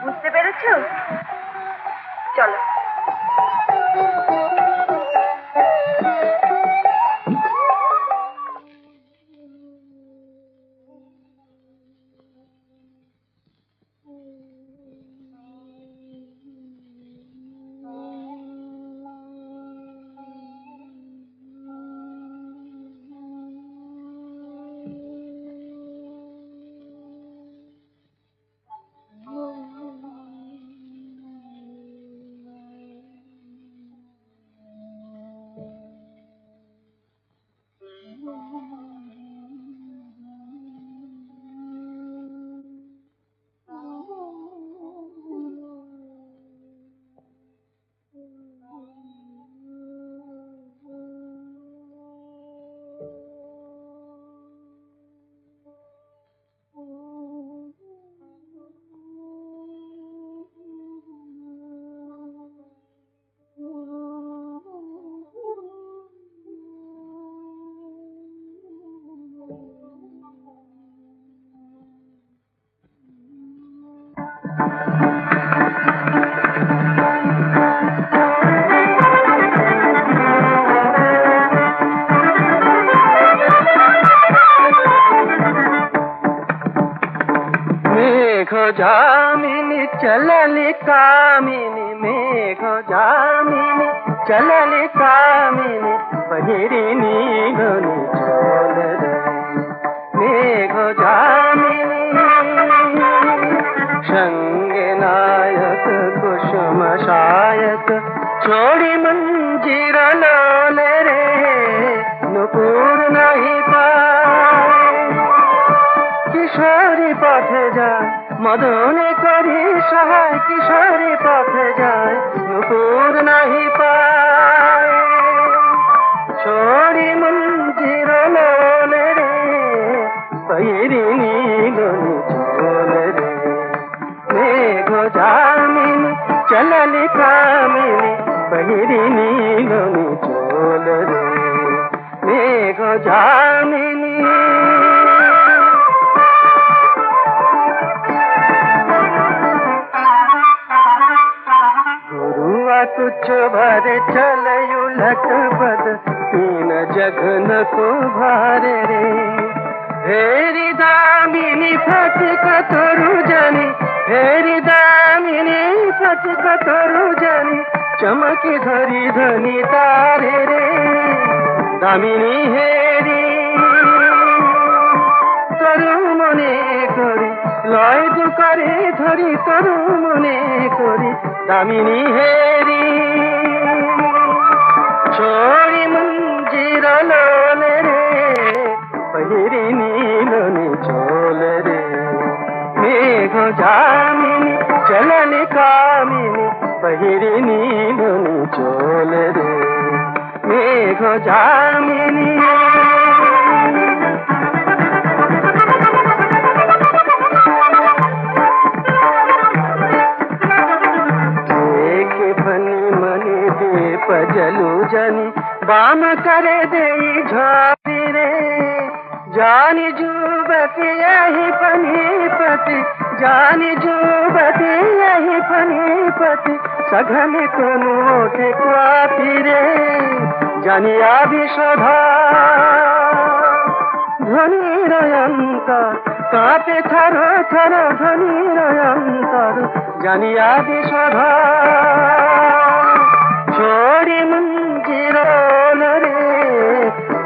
বুঝতে পেরেছো? চলো। যামিনী চললি কামিনী, মেঘ যামিনী চললি কামিনী, বহিরি নীলনি চল রে। মেঘ যামিনী সঙ্গে নায়ক কুসুম শায়ক, छोड़ी मंजीर लोले रे, नुपुर नहीं पाए। किशोरी पथे जाए मदने करी सहाय, किशोरी पथे जाए नुपुर नहीं पाए। छोड़ी मंजीर लोले रे, पैरी नीलोनी चोल रे। मेघ जामिनी चलली कामिनी, बहिरी नीलोनी चोल रे। मेघ जामिनी गुरुआ तुच्छ भरे चले उलट पद, तीन जगन को भारे रे। हेरी दामिनी फटक तोरु जनी, हेरी दामिनी फटक तोरु जनी, चमकी धरी धनी तारे रे। दामिनी हेरी तोरु मने करी, लय तु करे धरी तोरु मने करी। दामिनी हेरी छोड़ी मंजीर लोले रे, बहिरी नीलोनी चोल रे। मेघ जामिनी चलली कामिनी, बहिरी नीलोनी चोल रे। मेघ जामिनी पजलू जनी, बाम कर दे झोपी रे जानी जुबती यही फनीपति जानी जुबती यही फनीपति सघन कोनो ठेकुआती रे जानिया विशोधा ध्वनिर अंतर कापे थर थर ध्वनिर अंतर जानिया विशोधा छोड़ी मंजिरोल रे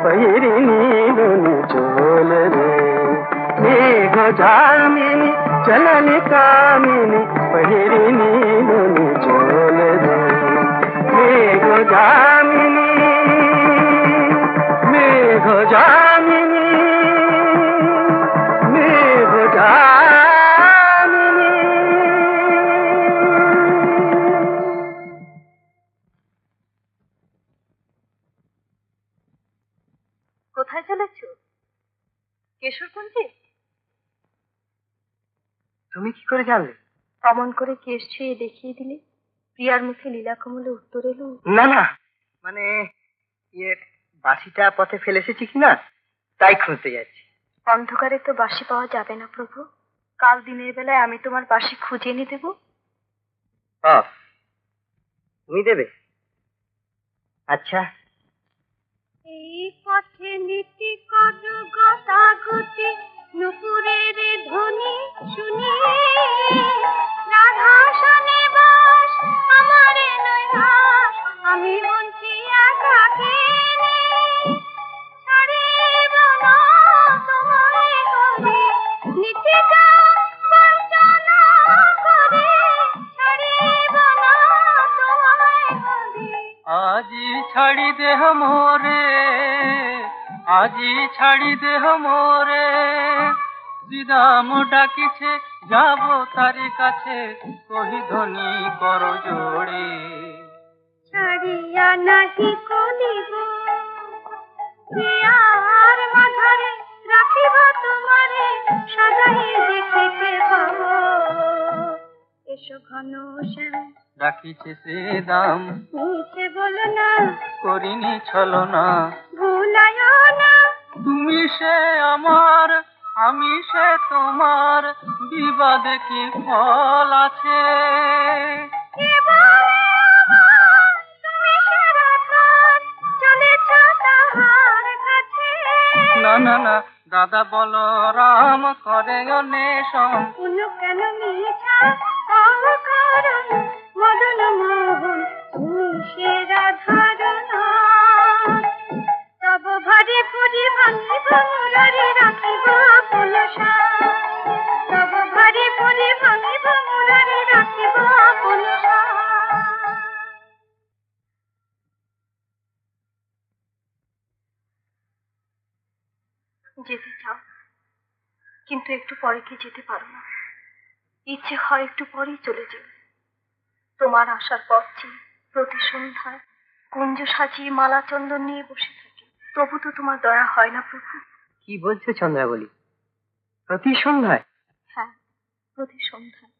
पहिरी नीलुनी चोल रे मेघ जामिनी चलनी कामिनी पहिरी नीलुनी चोल रे मेघ जामिनी मेघ जामिनी मेघ जामिनी। কোথায় চলেছ? কেশরকুঞ্জে? তুমি কি করে জানলে? অমন করে কেশ ছুঁয়ে দেখিয়ে দিলে, প্রিয়ার মুখে লীলা কমলে উত্তর এলো। না না, মানে ইয়ে বাসিটা পথে ফেলে এসেছি কিনা তাই খুঁজতে যাচ্ছি। অন্ধকারে তো বাঁশি পাওয়া যাবে না প্রভু, কাল দিনের বেলায় আমি তোমার বাঁশি খুঁজে এনে দেবো। তুমি দেবে? আচ্ছা। এই পথে নীতি কর গতাগতি নুপুরের ধ্বনি শুনি রাধা শনে বাস আমারে নৈহাস আমি বঞ্চি একাকিনী ছাড়িব না তোমায় করে নিত্যিকা বঞ্চনা করে ছাড়িব না তোমায় করে। আজি ছাড়ি দেহ মোরে আজি ছাড়ি দেহ মোরে শ্রীরাম ডাকিছে যাব তারি কাছে কহি ধ্বনি কর জোড়ে ছাড়িয়া নাহি কলিব প্রিয়ার মাঝারে রাখিব তোমারে সদাই দেখিতে পাব। এসো ঘন শ্যাম ডাকিছে সে দাম নিচে বলো না করিনি ছলনা ভুলায় না তুমি সে আমার আমি সে তোমার বিবাদে কি ফল আছে? কে বলে আমার তুমি সে রাধার চলেছ তাহার কাছে। না না না দাদা বলো রাম করে অন্বেষণ কোনো কেন মিছা অকারণ মদন মোহন তুমি সে রাধার নাম। তব ভারে পুরি ভাঙিব মুরারি রাখিব পুলসা তব ভারে পুরি ভাঙিব মুরারি রাখিব পুলসা। যেতে চাও কিন্তু একটু পরে কি যেতে পারো না? ইচ্ছে হয় একটু পরেই চলে যাও। তোমার আসার পর চেয়ে প্রতি সন্ধ্যায় কুঞ্জ সাজিয়ে মালা চন্দন নিয়ে বসে থাকি, তবু তো তোমার দয়া হয় না প্রভু। কি বলছো চন্দ্রাবলী? প্রতি সন্ধ্যায়? হ্যাঁ, প্রতি সন্ধ্যায়।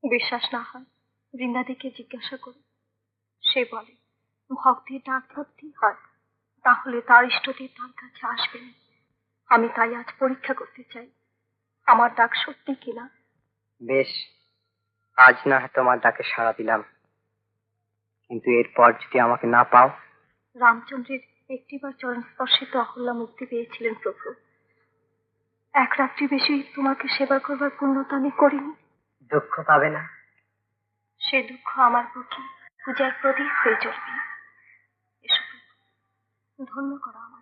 বিশ্বাস না হয় বৃন্দাদিকে জিজ্ঞাসা করো, সে বলে ভক্তির ডাক ভক্তি হয়, তাহলে তার ইষ্টদেব তার কাছে আসবেন। আমি তাই আজ পরীক্ষা করতে চাই আমার ডাক সত্যি কিনা। বেশ, আজ না হয় তোমার ডাকে সাড়া দিলাম, কিন্তু এরপর যদি আমাকে না পাও? রামচন্দ্রের একটিবার চরণ স্পর্শিত অহল্যা মুক্তি পেয়েছিলেন প্রভু। এক রাত্রি বেশি তোমাকে সেবা করবার পূর্ণতা আমি করিনি। দুঃখ পাবে না? সে দুঃখ আমার বুকে পূজার প্রদীপ হয়ে চলবে। এসো প্রভু, ধন্য করো আমাকে।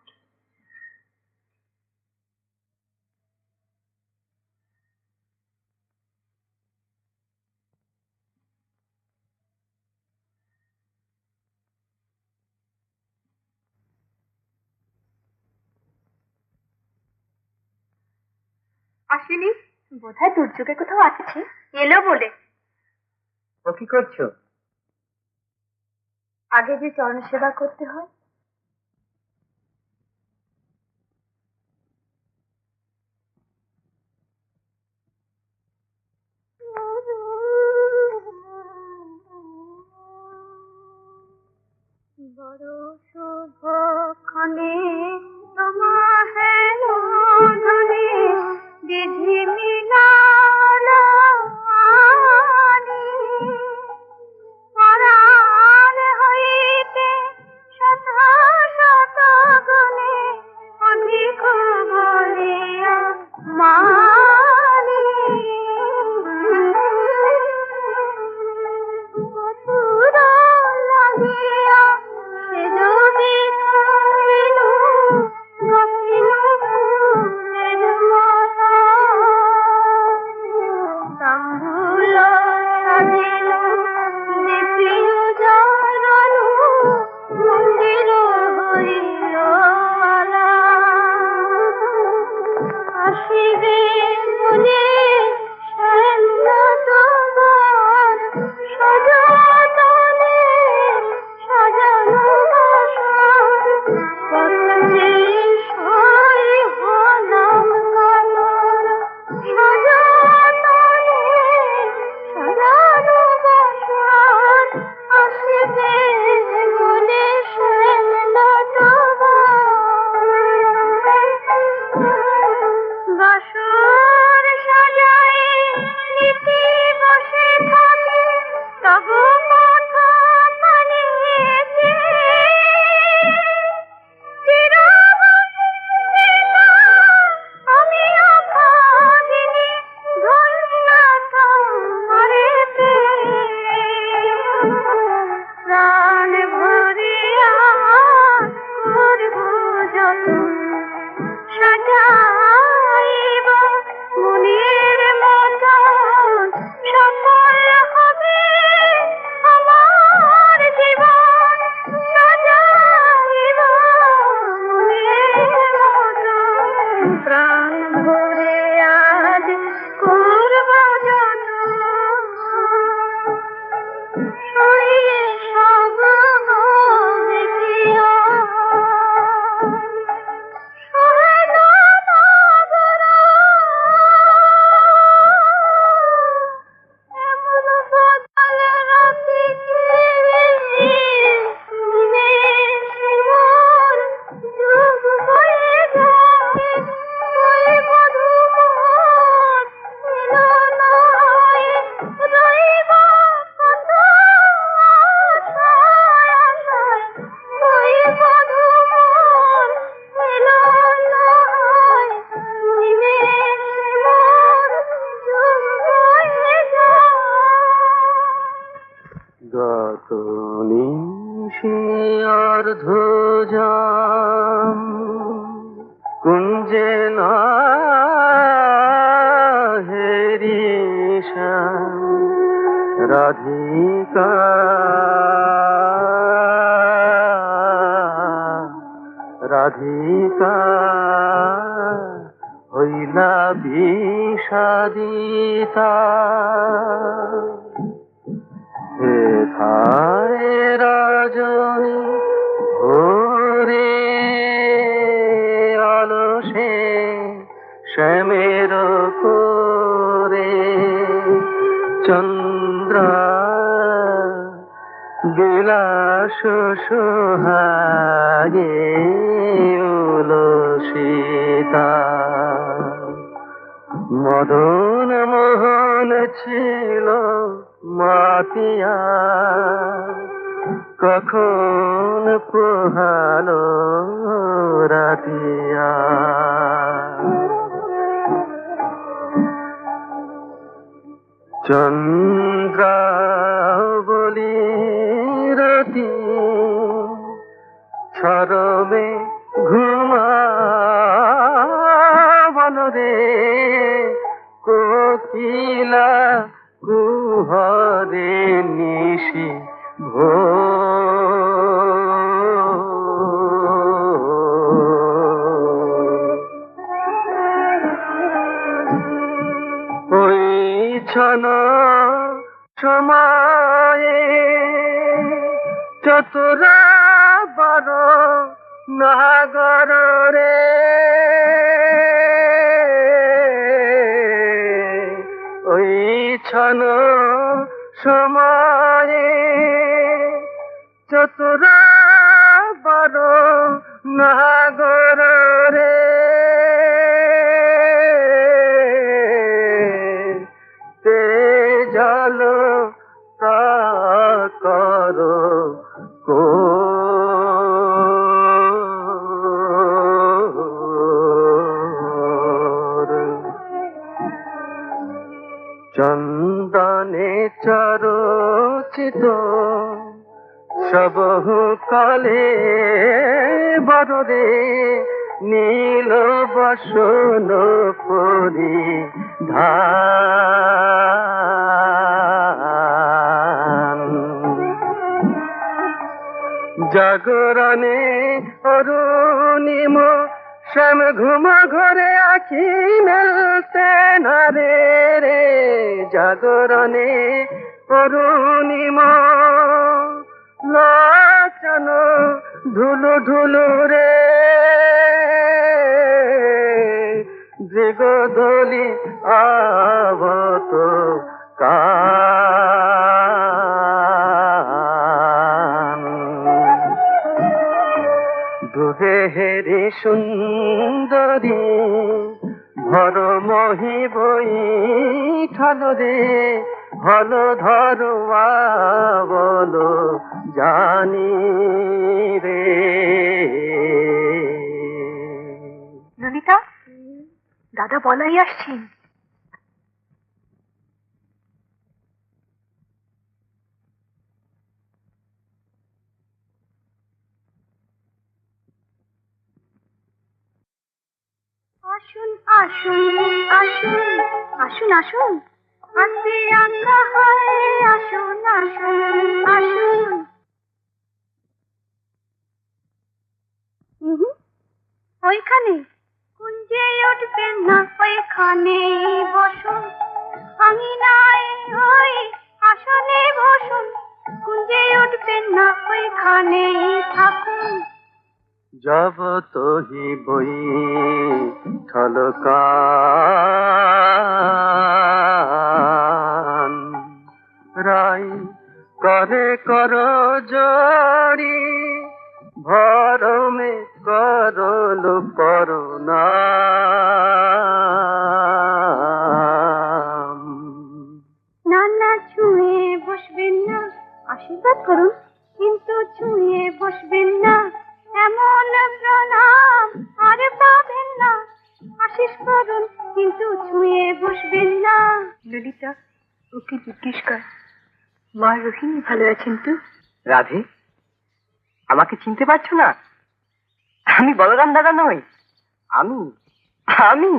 আসেনি, বোধহয় দুর্যোগে কোথাও আছে, এলো বলে। ও কি করছো? আগে যে চরণ সেবা করতে হয়। বড় গত নিশে অর্ধজাম কুঞ্জে না হেরিষা রাধিকা রাধিকা হইলা বিষাদিতা হেথায় রজনী ভোরে অলসে শ্যামের করে চন্দ্র বিলাস সোহাগে উলসিতা মদন মোহন ছিল মাতিয়া কখন পোহালো রাতিয়া চন্দ্র বলি রতি ছরবে ঘুমাবন রে কোকিলা কুহরে নিশি ওই ছন সময়ে চতুরা বড় নাগর রে ওই ছন সময়ে চতুরা বড় নাগর রে তে জল কর চন্দনে চরচিত সবহু কালে বদরে নীল বসন পরি ধান জাগরণে অরুণিম শ্যাম ঘুমা ঘরে আখি মেলতে না রে রে জাগরণে অরুণিম লোচন ধুলু ধুলু রে দৃগদলি আবত কান দুহেরি সুন্দরী ভর মহি বই ঠাল রে হল ধরুয়া বলো জানি রে ললিতা দাদা বলাই আসছেন। আসুন আসুন আসুন আসুন আসুন আজকে আঁকা হয় আসুন আসুন আসুন ওইখানে কুঞ্জে উঠবেন না ওইখানে বসুন আঙিনায় ওই আসনে বসুন কুঞ্জে উঠবেন না ওইখানে থাকুন जब तो ही बई ठलकान राय करे करो जोड़ी भर में करलो करुणा নানা ছুঁয়ে বসবেন না আশীর্বাদ করুন কিন্তু ছুঁয়ে বসবেন না এমন প্রণাম আর পাবেন না আশীষ করুন কিন্তু ছুঁয়ে বসবেন না। ললিতা ওকে জিজ্ঞেস কর মা রোহিণী ভালো আছেন তো? রাধে, আমাকে চিনতে পারছো না? আমি বলরাম দাদা নই। আমি আমি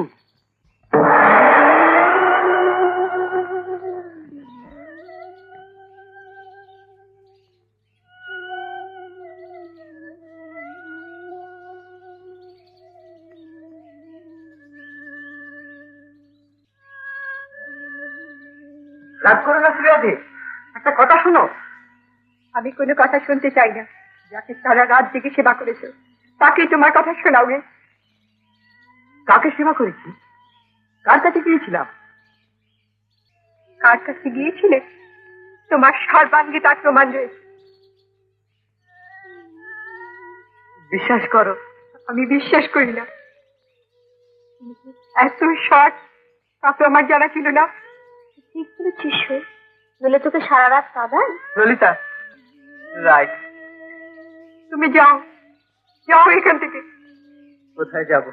রাগ করো না রাধে, একটা কথা শোনো। আমি কোনো কথা শুনতে চাই না। যাকে সারা রাত জেগে সেবা করেছো তাকেই তোমার কথা শোনাবে। কাকে সেবা করেছি? কার কাছে গিয়েছিলাম? কার কাছে গিয়েছিলে তোমার সর্বাঙ্গে তার প্রমাণ রয়েছে। বিশ্বাস করো, আমি বিশ্বাস করি না। এত শর্ট তা তো আমার জানা ছিল না। ঠিক বলেছিস, বলে তোকে সারা রাত কাঁদান। ললিতা, রাইট। তুমি যাও, যাও এখান থেকে। কোথায় যাব?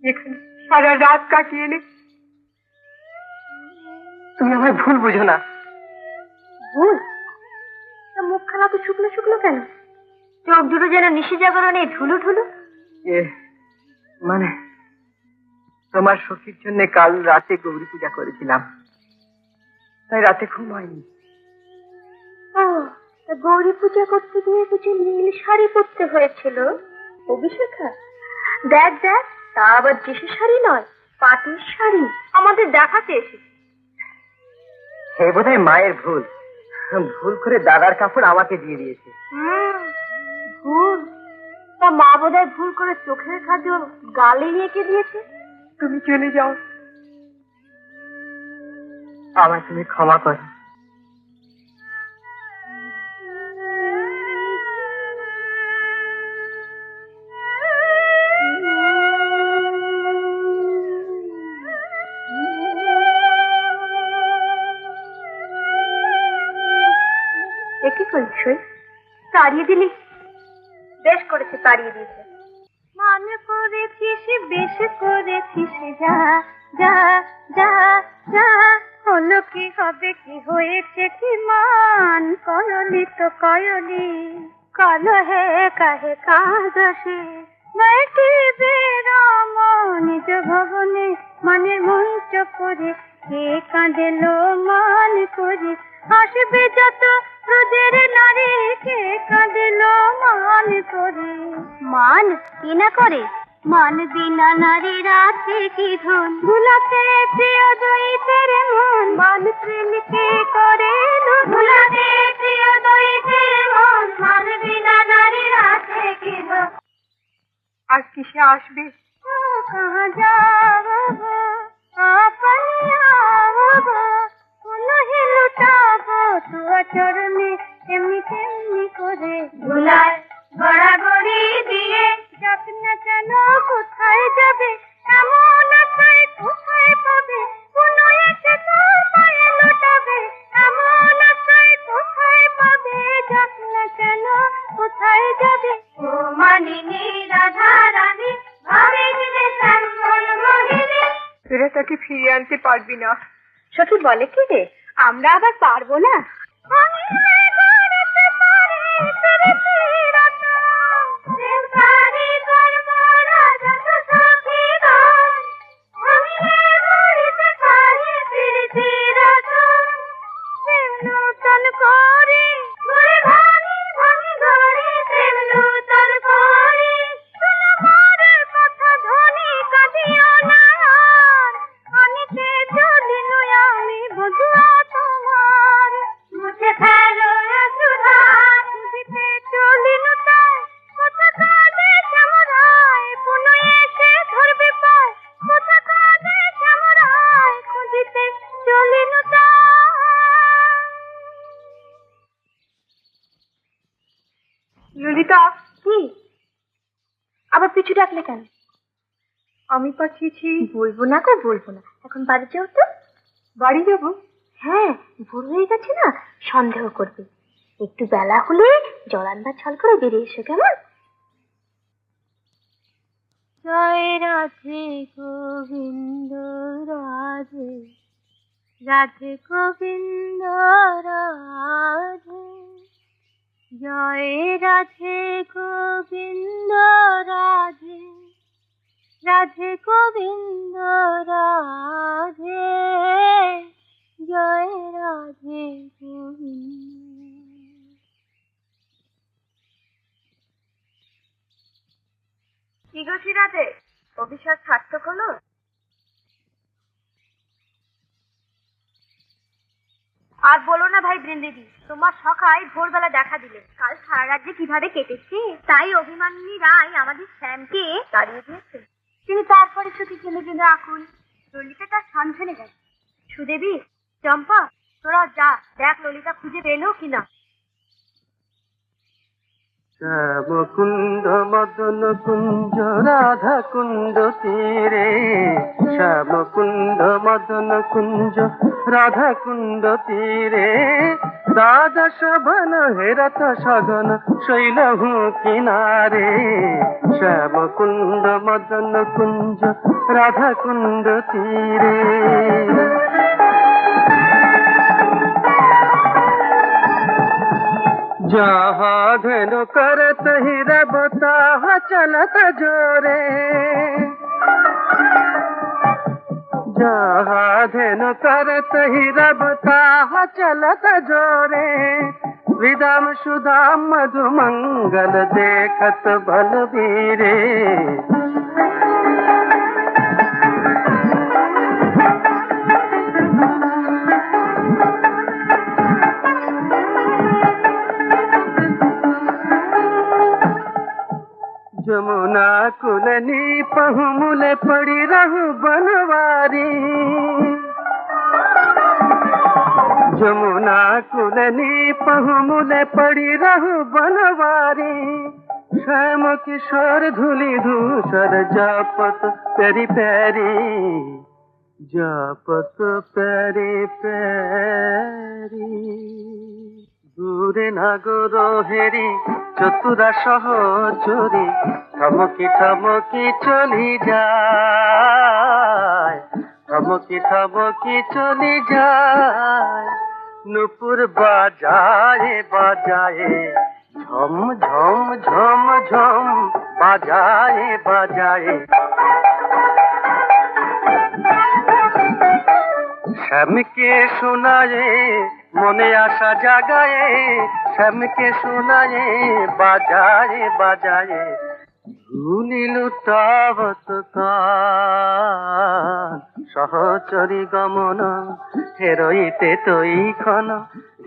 এখানে সারা রাত কাটিয়ে এলে। তুমি আমায় ভুল বুঝো না। ভুল? তা মুখখানা তো শুকনো শুকনো কেন? চোখ দুটো যেন নিশি জাগরণে ঢুলু ঢুলু। মানে তোমার সখীর জন্য কাল রাতে গৌরী পূজা করেছিলাম, তাই রাতে ঘুম হয়নি। ও, তা গৌরী পূজা করতে গিয়ে বুঝি নীল শাড়ি পরতে হয়েছিল? অভিষেখা, দেখ দেখ, তা আবার দেশি শাড়ি নয়, পাটের শাড়ি আমাদের দেখাতে এসেছে। সে বোধহয় মায়ের ভুল, ভুল করে দাদার কাপড় আমাকে দিয়ে দিয়েছে। ভুল? তা মা বোধহয় ভুল করে চোখের কাজল গালে এঁকে দিয়েছে। তুমি চলে যাও। আমায় তুমি ক্ষমা করো। কি করিস? তাড়িয়ে দিলি? বেশ করেছে, তাড়িয়ে দিয়েছে। মান করেছিস, বেশ করেছিস, যা যা যা যা। হলো কি, হবে কি, হয়েছে কি, মান কয়লি তো কয়লি। কালো হে কাহে কাঁদসে বেটি বেরাম নিজ ভবনে, মানের মঞ্চ করে কে কাঁদেলো মান করে। আসবে যত রোদের নারী কে কাঁদেলো মান করে। মান কি না করে? মান বিনা নারী রাতে কি ধন, ভুলাতে প্রিয় দইতের মন। মান প্রেম কে করে ভুলাতে প্রিয় দইতের মন। মান বিনা নারী রাতে কি ধন। আর কিসে আসবে? কাহা যাব আপনি আব, পুনহি লুটাবো তুয়া চরণে এমনি তেমনি করে। ভুলায় গড়াগড়ি দিয়ে যাক না কেন, কোথায় যাবে এমন আশায় কোথায় পাবে। কোন এসে তোর পায়ে লুটাবে এমন আশায় কোথায় পাবে। যাক না কেন, কোথায় যাবে। ও মানিনী রাধা রানী, ভাবে দিলে শ্যামল মোহিনী। তোরা তাকে ফিরিয়ে আনতে পারবি না। সখী বলে কি রে, আমরা আবার পারবো না? ললিতা, কি আবার পিছু ডাকলে কেন? আমি পাঠিয়েছি। বলবো না গো, বলবো না। এখন বাড়ি যাও তো। বাড়ি যাব? হ্যাঁ, ভোর হয়ে গেছে না, সন্দেহ করবে। একটু বেলা হলে জলান্ডা ছল করে বেরিয়ে এসো, কেমন? জয় রাধে গোবিন্দ রাধে। রাধে গোবিন্দ রাধে, জয় রাধে গোবিন্দ রাধে, রাধে গোবিন্দ রাধে, জয় রাধে গোবিন্দ। কি গো রাধে, অভিশাপ সার্থক হলো? আর বলো না ভাই বৃন্দেবী, তোমার সখাই ভোরবেলা দেখা দিলে। কাল সারা রাত যে কিভাবে কেটেছে, তাই অভিমানী রায় আমাদের শ্যামকে তাড়িয়ে দিয়েছে। তিনি তারপরে ছুটি জেনে জেনে আকুল। ললিতা তার সন্ধানে গেছে। সুদেবী, চম্পা, তোরা যা দেখ ললিতা খুঁজে পেলো কিনা। শ্যাম কুণ্ড মদন কুঞ্জ রাধা কুণ্ড তীরে, শ্যাম কুণ্ড মদন কুঞ্জ রাধা কুণ্ড তীরে, দ্বাদশ বন হেরত সগন শৈলহু কিনারে, শ্যাম কুণ্ড মদন কুঞ্জ রাধা কুণ্ড তীরে। जहाँ धेनु करत ही रबता चलत जोरे, जहाँ धेनु करत ही रबता चलत जोरे, विदाम सुदाम मधु मंगल देखत बलबीरे। जमुना कुलनी पहुमुले पड़ी रहू बनवारी, जमुना कुलनी पहुमुले पड़ी रहू बनवारी, श्याम किशोर धूली धूसर जापत पेरी पेरी, जापत पेरी पेरी। দূরে নাগর হেরি চতুরা সহচরি, থমকি থমকি চলি যায়, থমকি থমকি চলি যায়, নুপুর বাজায়ে বাজায়ে ঝম ঝম ঝম ঝম বাজায়ে বাজায়ে। শ্যামকে শোনায়ে মনে আশা জাগায়ে, শ্যামকে শোনায়ে বাজায়ে বাজায়ে, ধুলি লুটাবত কান সহচরী গমন, হেরইতে তৈখন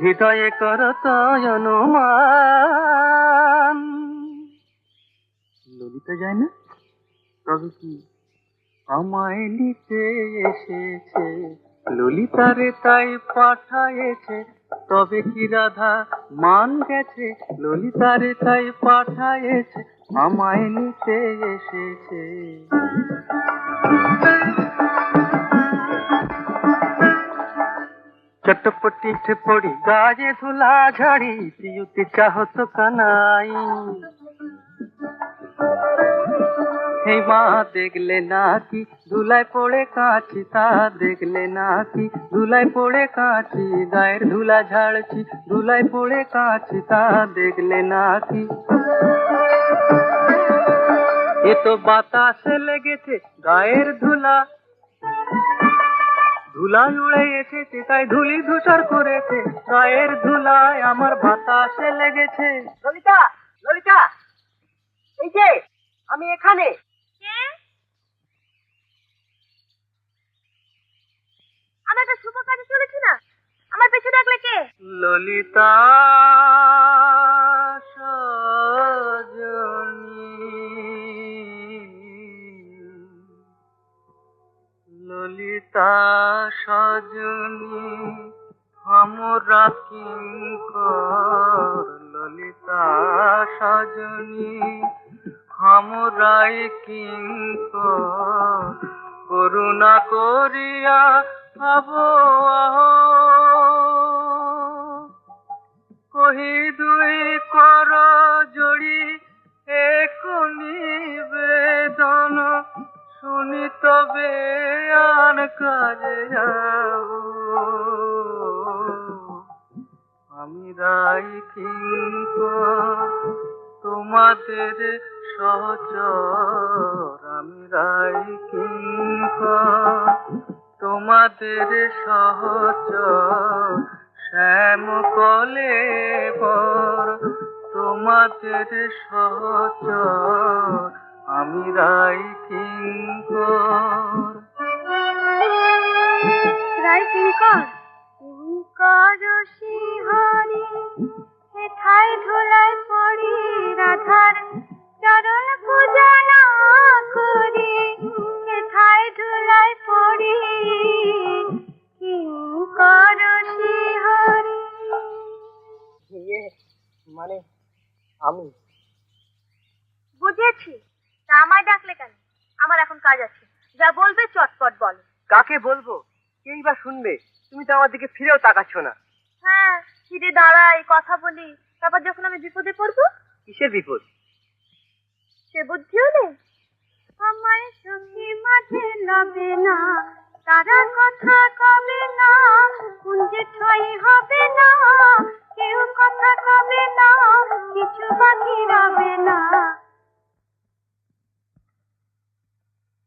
হৃদয়ে করত অনুমান। ললিতা যায় না, তবে কি আমায় নিতে এসেছে, ললিতারে তাই পাঠায়েছে, তবে কি রাধা মান গেছে, ললিতারে তাই পাঠায়েছে, আমায় নিতে এসেছে। চটপটিতে পড়ি গায়ে ধুলা ঝাড়ি, পিউতে চাহত কানাই। হে মা দেখলে নাকি ধুলায় পড়ে কাঁচি, তা দেখলে নাকি ধুলায় পড়ে কাঁচি, গায়ের ধুলা ঝাড়ছি ধুলায় পড়ে কাঁচি, তা দেখলে নাকি। এ তো বাতাসে লেগেছে গায়ের ধুলা, ধুলায় উড়ে এসেছে তাই ধুলি ধূসর করেছে, গায়ের ধুলায় আমার বাতাসে লেগেছে। ললিতা, ললিতা, এই যে আমি এখানে। আমার তো শুভ কাজে চলেছি না, আমার পেছনে ডাকলে কে? ললিতা সজনী, ললিতা সজনী আমরা কিঙ্কর, ললিতা সজনী আমরাই কিঙ্কর, করুণা করিয়া আবহ কহি দুই কর জড়ি, এক নিবেদন শুনি তবে আন কাজে যাব। আমি রাই কিঙ্কর তোমাদের সহচর, আমি রাই কিঙ্কর তোমাদের সহচর, শ্যাম কলেবর তোমাদের সহচর, আমি রাই কিঙ্কর। রাই কিঙ্কর কিঙ্কর শিহরি হেথায় ধুলায় পড়ি রাধার চরণ পূজা না করি, হেথায় ধুলায় পড়ি কিঙ্কর শিহরি। মানে আমি বুঝেছি, তা আমায় ডাকলে কেন? আমার এখন কাজ আছে, যা বলবে চটপট বলো। কাকে বলবো? কেই বা শুনবে? তুমি তো আমার দিকে ফিরেও তাকাচ্ছ না। হ্যাঁ, ফিরে দাঁড়াই, কথা বলি, তারপর যখন আমি বিপদে পড়বো। কিসের বিপদ? সে বুদ্ধিও নেই। আমার সখী মাঝে লবে না, তারা কথা কবে না, কুঞ্জে ঠই হবে না, কেউ কথা কবে না, কিছু বাকি রবে না।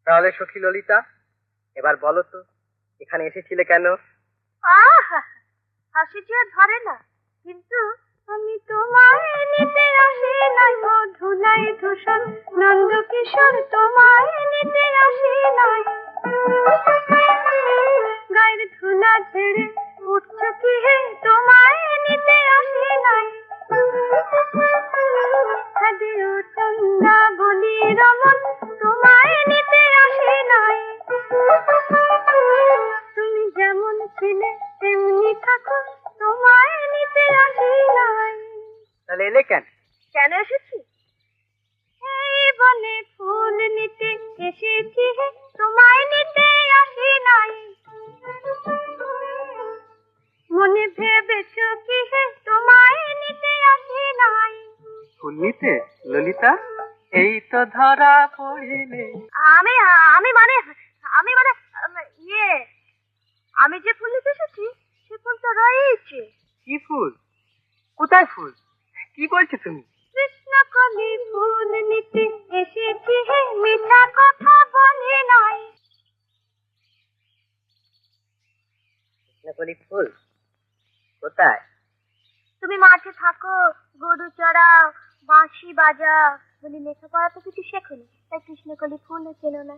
তাহলে সখী ললিতা, এবার বলো তো এখানে এসেছিলে কেন? আহা, হাসি যে আর ধরে না, কিন্তু আমি তোমায় নিতে আসি নাই গো ধুলাই ধূসর নন্দ কিশোর, তোমায় নিতে আসি নাই। গায়ের ধুলা ঝেড়ে উঠছো কি হে, তোমায় নিতে আসি নাই। হাদিও চন্দা বলি রমন, তোমায় নিতে আসি নাই। তুমি যেমন ছিলে তেমনি থাকো, তোমায় নিতে আসি নাই। তাহলে এলে কেন? কেন এসেছি? এই বনে ফুল নিতে এসেছি হে, তোমায় নিতে আসি নাই। মনে ভেবেছো কি হে, তোমায় নিতে আসি নাই। ফুল নিতে? ললিতা, এই তো ধরা পড়িলে। আমি আমি মানে আমি মানে ইয়ে, আমি যে ফুল নিতে এসেছি সে ফুল তো রয়েছে। কি ফুল? কোথায় ফুল? কি বলছো তুমি? কৃষ্ণকলি ফুল নিতে এসেছি হে, মিঠা কথা বলি নাই। কৃষ্ণকলি ফুল কোথায়? তুমি মাঠে থাকো, গরু চড়াও, বাঁশি বাজাও, বলি লেখাপড়া তো কিছু শেখোনি, তাই কৃষ্ণকলি ফুল চেনো না।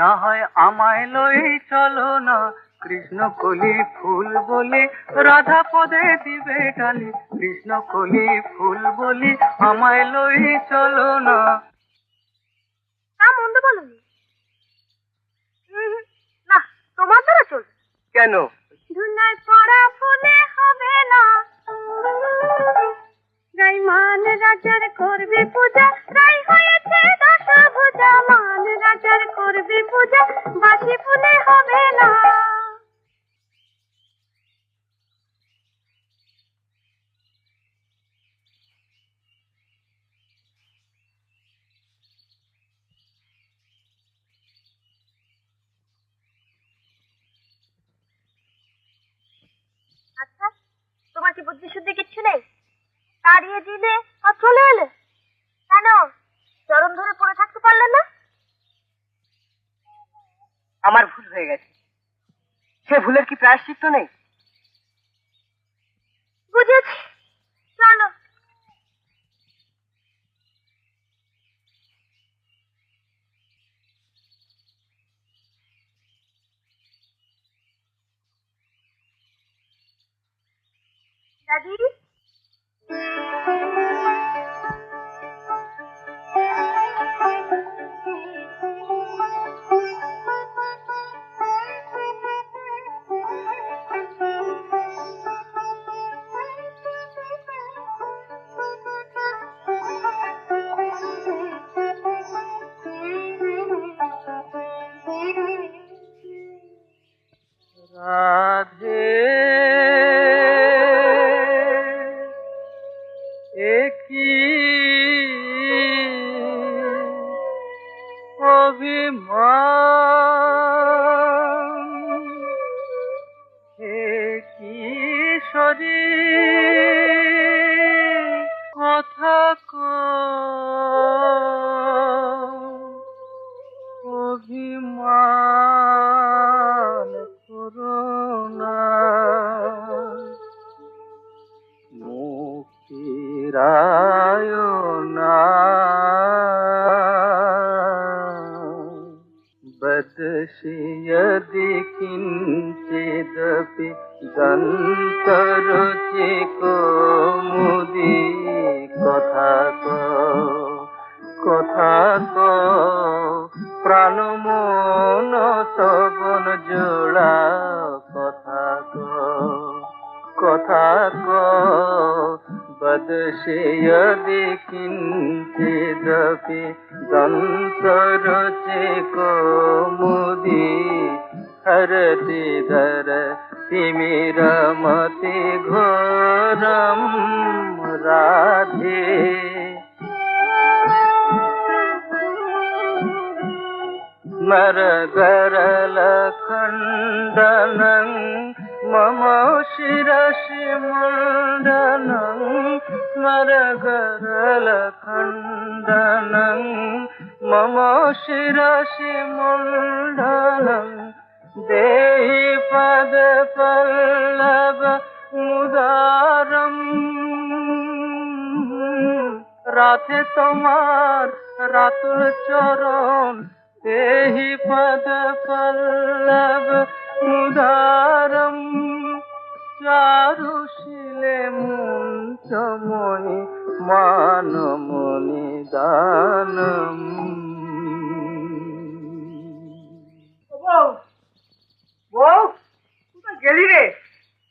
না হয় আমায় লই চলো না, কৃষ্ণকলি ফুল বলি রাধা পদে দিবে গালি, কৃষ্ণকলি ফুল বলি আমায় লই চলো না। তা মন্দ বলনি। না, তোমার দ্বারা চলবে। কেন? ধুনায় পড়া ফুলে হবে না, রাই মান রাজার করবে পূজা, রাই হয়েছে দশভুজা, মান রাজার করবে পূজা, বাসি ফুলে হবে না। আচ্ছা, তোমার কি বুদ্ধি শুদ্ধি কিচ্ছু নেই? তাড়িয়ে দিলে আর চলে এলে কেন? চরম ধরে পড়ে থাকতে পারলে না? আমার ভুল হয়ে গেছে, সে ভুলের কি প্রায়শ্চিত্ত নেই? বুঝেছি, চলো। দাদি, রাধে একই অভিমান করি কথা অভিমান করো না মুক্তিরায় না बदस्यदि किञ्चिदपि दन्तरुचि कौमुदी কথা কো প্রাণ মন সবন জোড়া কথা কো বদস্যদি কিঞ্চিদপি দন্তরুচি কৌमुदी হরতি ধর তিমিরমতি ঘোরম রাধে मरगरल खण्डनं मम शिरसि मुण्डनं मरगरल खण्डनं मम शिरसि मुण्डनं देहि पदपल्लव मुदारम् राधे তোমার রাতুল চরণ देहि पदपल्लव मुदारम चारुशीले मुञ्चमयि मानमुनि दानम কোথায় গেলি রে?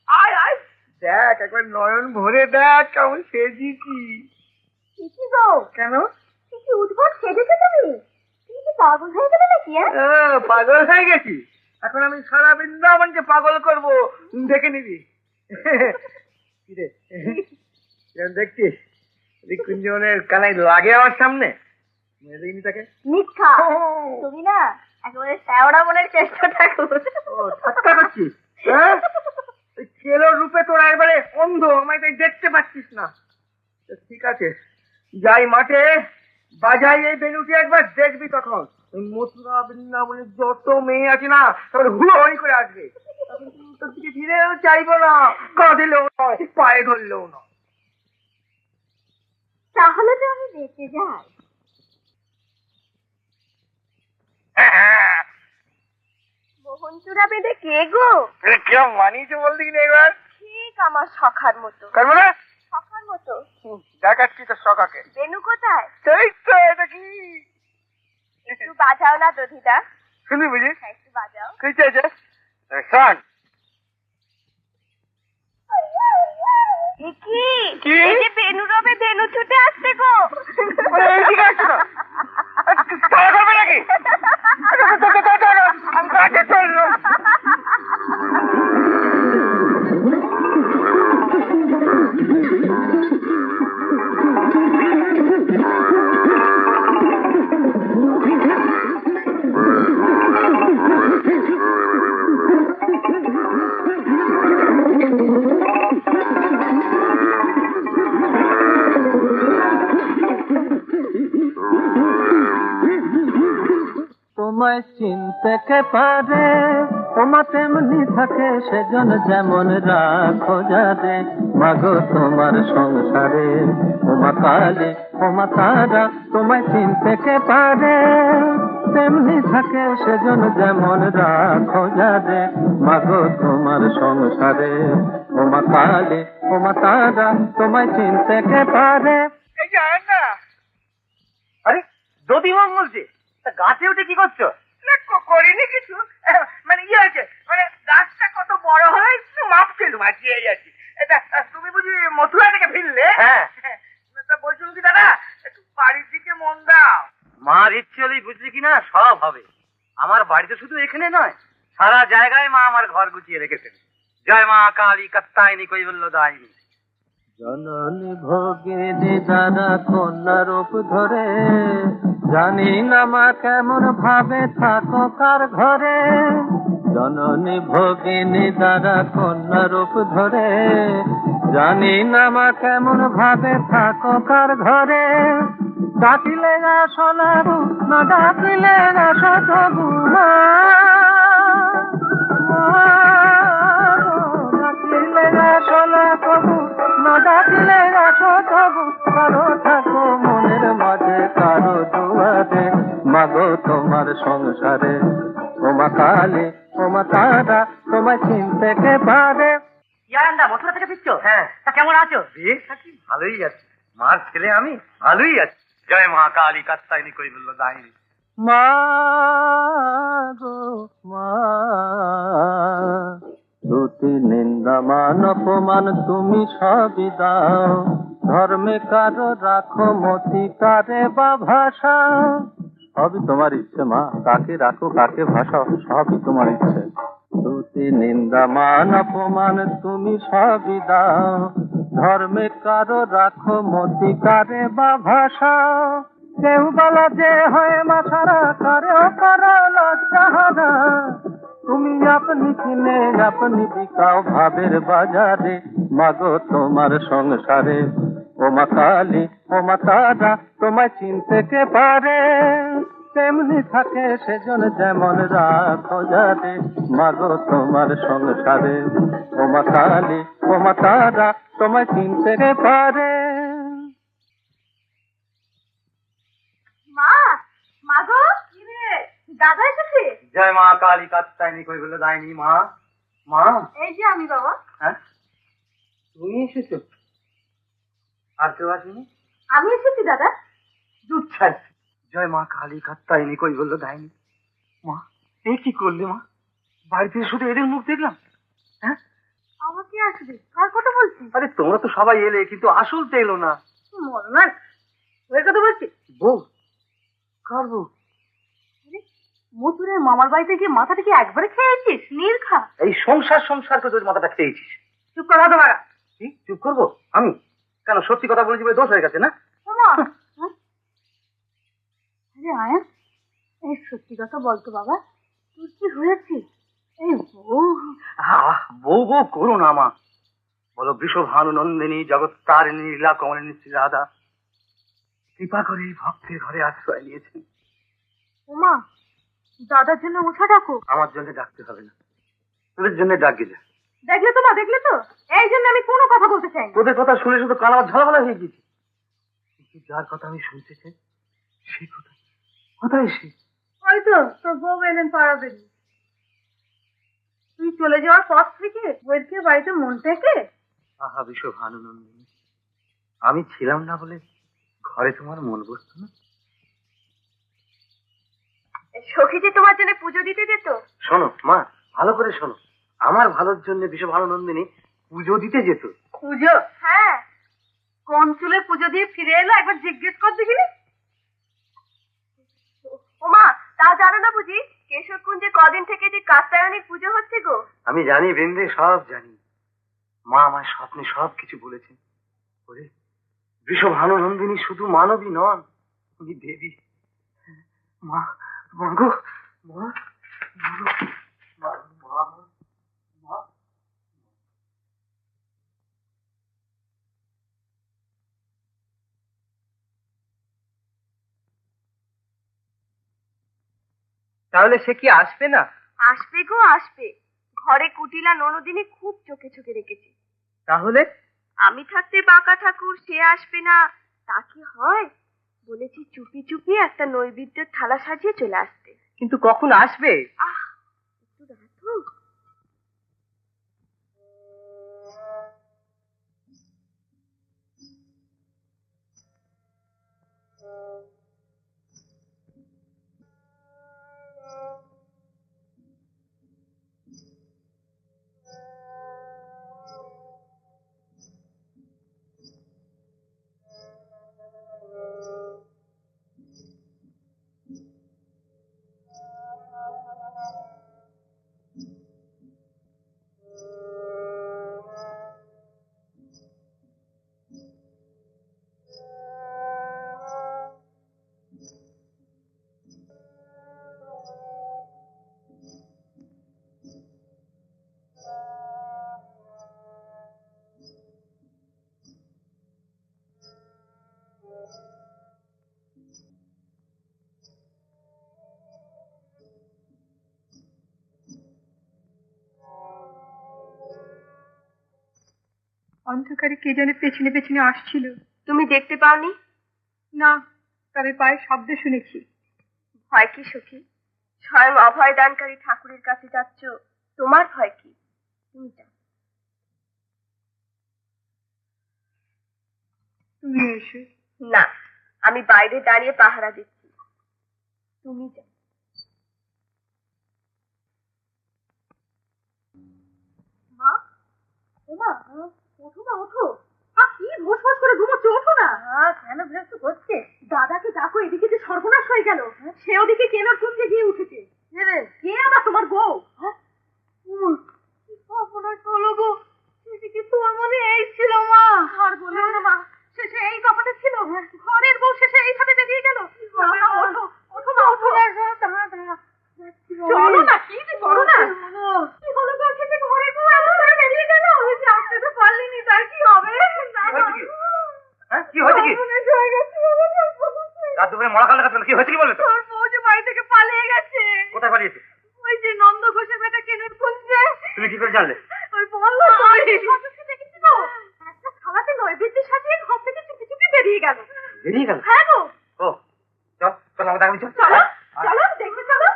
আয় আয় দেখ একবার নয়ন ভরে দেখ কেমন সেজিছি। কি গো কেন? কি উদ্ভট সেজেছো তুমি? তুমি কি পাগল হয়ে গেলে নাকি? পাগল হয়ে গেছি? এখন আমি সারা বৃন্দাবনকে পাগল করব, দেখে নিবি। কিরে দেখছিস কুঞ্জনের কানাই লাগে আমার সামনে? দেখিনি তাকে? মিথ্যা। তুমি না একেবারে শ্যাওড়া মনের চেষ্টা থাকো। ও ঠাট্টা করছিস? হ্যাঁ ছেলের রূপে তোরা একবারে অন্ধ, আমায় তাই দেখতে পাচ্ছিস না। ঠিক আছে যাই মাঠে বাজাই এই বেলুটি একবার দেখবি, তখন মথুরা বৃন্দাবনের যত মেয়ে আছে না তখন হুড়োহুড়ি করে আসবে। তোর দিকে ফিরেও চাইবো না, কাঁদিলেও নয়, পায়ে ধরলেও না। তাহলে তো আমি বেঁচে যাই। মোহনচূড়া বেঁধে কে গো? কেউ মানিয়েছে বলতে কিনা এবার? ঠিক আমার সখার মতো। করবো না? সখার মতো? দেখাচ্ছি তোর সখাকে। বেনু কোথায়? সেই তো, এটা কি? একটু বাজাও না দধিদা। শুনবি বুঝি? হ্যাঁ একটু বাজাও। কি চাইছে? শোন। কি? কি? এই যে বেনু রবে বেনু ছুটে আসছে গো। এইদিকে আসছে না। তারা করবে নাকি? আমি কাছে চললো। তোমায় চিনতে কে পারে, ওমা তেমনি থাকে সেজন যেমন রাখো যারে, মাগো তোমার সংসারে ওমা কালে ওমা তারা, তোমায় চিনতে কে পারে, তেমনি থাকে সেজন যেমন রাখো যারে, মাগো তোমার সংসারে ওমা কালে ওমা তারা, তোমায় চিনতে কে পারে। এই যে আয় না। আরে দধিমা বলছে, তা গাছে উঠে কি করছো? না করিনি কিছু, মানে ইয়ে হয়েছে, মানে গাছটা কত বড় হয় একটু মাপছিলুম আর কি, এই আর কি। এটা তুমি বুঝি মথুরা থেকে ফিরলে? হ্যাঁ। তা বলছিলাম কি দাদা একটু বাড়ির দিকে মন দাও। মার ইচ্ছে হলেই বুঝলি কিনা সব হবে। আমার বাড়িতে শুধু এখানে নয়, সারা জায়গায় মা আমার ঘর গুছিয়ে রেখেছেন। জয় মা কালী কাত্তায়নী কৈবল্যদায়িনী। জননী ভোগিনী দ্বারা কন্যা রূপ ধরে, জানি না মা কেমন ভাবে থাকো কার ঘরে, জননী ভগিনী দ্বারা কন্যা রূপ ধরে, জানি না মা কেমন ভাবে থাকো কার ঘরে। ডাকিলে না শোনাবু, না ডাকিলে না শতবু, মা ডাকিলে না শোনাবু, না ডাকিলে না শতবু। কারো থাকো মনের মাঝে, কারো দুয়ারে, মাগো তোমার সংসারে। ও মা কালী, ও মা তারা, তোমায় চিনতে কে পারে। ইয়ারান্দা মথুরা থেকে ফিরছো? হ্যাঁ। তা কেমন আছো? বেশ আছি, ভালোই আছি। মার ছেলে আমি ভালোই আছি। জয় মা কালী কাত্তায়নী কৈবল্য দায়িনী। মা গো মা, দুটি নিন্দা মান অপমান তুমি সবই দাও। ধর্মে কারো রাখো মতি, কারে বা ভাষা। সবই তোমার ইচ্ছে মা, কাকে রাখো কাকে ভাষাও সবই তোমার ইচ্ছে। দুটি নিন্দা মান অপমান তুমি সবই দাও। ধর্মে কারো রাখো মতি, কারে বা ভাষা। কেউ বলা যে হয় মা সারা, কারেও করো লজ্জাহারা। তুমি আপনি কিনে আপনি বিকাও ভাবের বাজারে, মাগো তোমার সংসারে। ও মা কালী, ও মা তারা, তোমায় চিনতে কে পারে। তেমনি থাকে সেজন যেমন রাখো যারে, মাগো তোমার সংসারে। ও মা কালী, ও মা তারা, তোমায় চিনতে কে পারে। মা, মা গো, কি রে, দাদা এসেছে? জয় মা কালী কাত্তায়নী কৈবল্য দায়িনী। মা, মা। এই যে আমি বাবা। হ্যাঁ, তুমি এসেছো? আর কেউ আসেনি? আমি এসেছি দাদা। দুধ ছাই। জয় মা কালী কাত্তায়নী কৈবল্য দায়িনী। মা, এই কি করলে মা? বাড়িতে শুধু এদের মুখ দেখলাম। হ্যাঁ, আমাকে আসবে, কার কথা বলছিস? আরে তোমরা তো সবাই এলে, কিন্তু আসল তো এলো না। মরনার ওই কথা বলছিস? বউ? কার বউ? মথুরের মামার বাড়িতে গিয়ে মাথাটা কি একবারে খেয়েছিস? নির্ঘা। এই সংসার সংসার করে তোর মাথাটা খেয়েছিস। চুপ কর হতো মারা। কি চুপ করবো আমি? কেন, সত্যি কথা বলেছি বলে দোষ হয়ে গেছে না? মা, আরে আয়া, এই সত্যি কথা বলতো বাবা, তোর কি হয়েছে? এই বউ। বউ বউ করো না মা। বলো বৃষভানু নন্দিনী জগত্তারিণী লীলা কমলিনী শ্রী রাধা কৃপা করে এই ভক্তের ঘরে আশ্রয় নিয়েছেন। ওমা, দাদার জন্য ওঠা ডাকো। আমার জন্য ডাকতে হবে না, তোদের জন্য ডাকি যা। দেখলে তো মা, দেখলে তো, এই জন্য আমি কোনো কথা বলতে চাই না। তোদের কথা শুনে শুধু কান আমার ঝালাপালা হয়ে গেছে। কিন্তু যার কথা আমি শুনতে চাই সে কোথায়? কোথায় সে? ওই তো তোর বউ এলেন পাড়াবেন। তুই চলে যাওয়ার পর থেকে বইকে বাড়িতে মন থেকে। আহা বৃষভানু নন্দিনী, আমি ছিলাম না বলে ঘরে তোমার মন বসতো না? সখী যে তোমার জন্য পুজো দিতে যেত। শোনো মা, ভালো করে শোনো, আমার ভালোর জন্য বৃষভানু নন্দিনী পুজো দিতে যেত। পুজো? হ্যাঁ, কোন চুলে পুজো দিয়ে ফিরে এলো একবার জিজ্ঞেস কর দেখিনি। ওমা, তা জানো না বুঝি কেশবকুঞ্জে কদিন থেকে যে কাত্যায়নী পুজো হচ্ছে গো? আমি জানি বৃন্দে, সব জানি। মা আমার স্বপ্নে সব কিছু বলেছেন। ওরে, বৃষভানু নন্দিনী শুধু মানবী নন, উনি দেবী। মা, মা গো, মা, মা, মা, মা, মা। তাহলে সে কি আসবে না? আসবে গো, আসবে। ঘরে কুটিলা ননদিনী খুব চোখে চোখে রেখেছে। তাহলে আমি থাকতে বাঁকা ঠাকুর সে আসবে না তা কি হয়? বলেছি চুপি চুপি একটা নৈবেদ্যের থালা সাজিয়ে চলে আসতে। কিন্তু কখন আসবে? আহ, একটু রাখো। অন্ধকারে কে যেন পেছনে পেছনে আসছিল। তুমি দেখতে পাওনি? না, তবে পায়ে শব্দ শুনেছি। ভয় কি সখী? স্বয়ং অভয় দানকারী ঠাকুরের কাছে যাচ্ছ, তোমার ভয় কি? তুমি যাও। তুমি এসো। না, আমি বাইরে দাঁড়িয়ে পাহারা দিচ্ছি, তুমি যাও। মা, ওমা, ওঠো না, ওঠো। কি ভোস করে ঘুমোচ্ছ? ওঠো না। কেন বিরক্ত করছে? দাদাকে ডাকো, এদিকে যে সর্বনাশ হয়ে গেল। সে ওদিকে কেনার কুঞ্জে গিয়ে উঠেছে। কে আবার তোমার বউ? কি সর্বনাশ হলো গো। সেদিকে তোমার মনে এই ছিল মা। আর বলো না মা, শেষে এই কপালে ছিল। ঘরের বউ শেষে এইভাবে বেরিয়ে গেল। ওঠো, ওঠো মা, ওঠো। চলো না, কি যে করো না। কি হলো গো, শেষে ঘরের বউ এমন করে বেরিয়ে গেল। আসতে তো পারলিনি, তার কি হবে? কি হয়েছে? রাত দুপুরে মরা কাল লাগাচ্ছ, কি হয়েছে কি বলবে তো? তোর বউ যে বাড়ি থেকে পালিয়ে গেছে। কোথায় পালিয়েছে? ওই যে নন্দ ঘোষের বেটা কেনুর কুঞ্জে। তুমি কি করে জানলে? ওই বললো তো, দেখেছি তো, একটা থালাতে নৈবেদ্য সাজিয়ে ঘর থেকে চুপি চুপি বেরিয়ে গেল। বেরিয়ে গেল? হ্যাঁ গো। ও চল চল, আমাদের আগে চল। চলো চলো, দেখে চলো।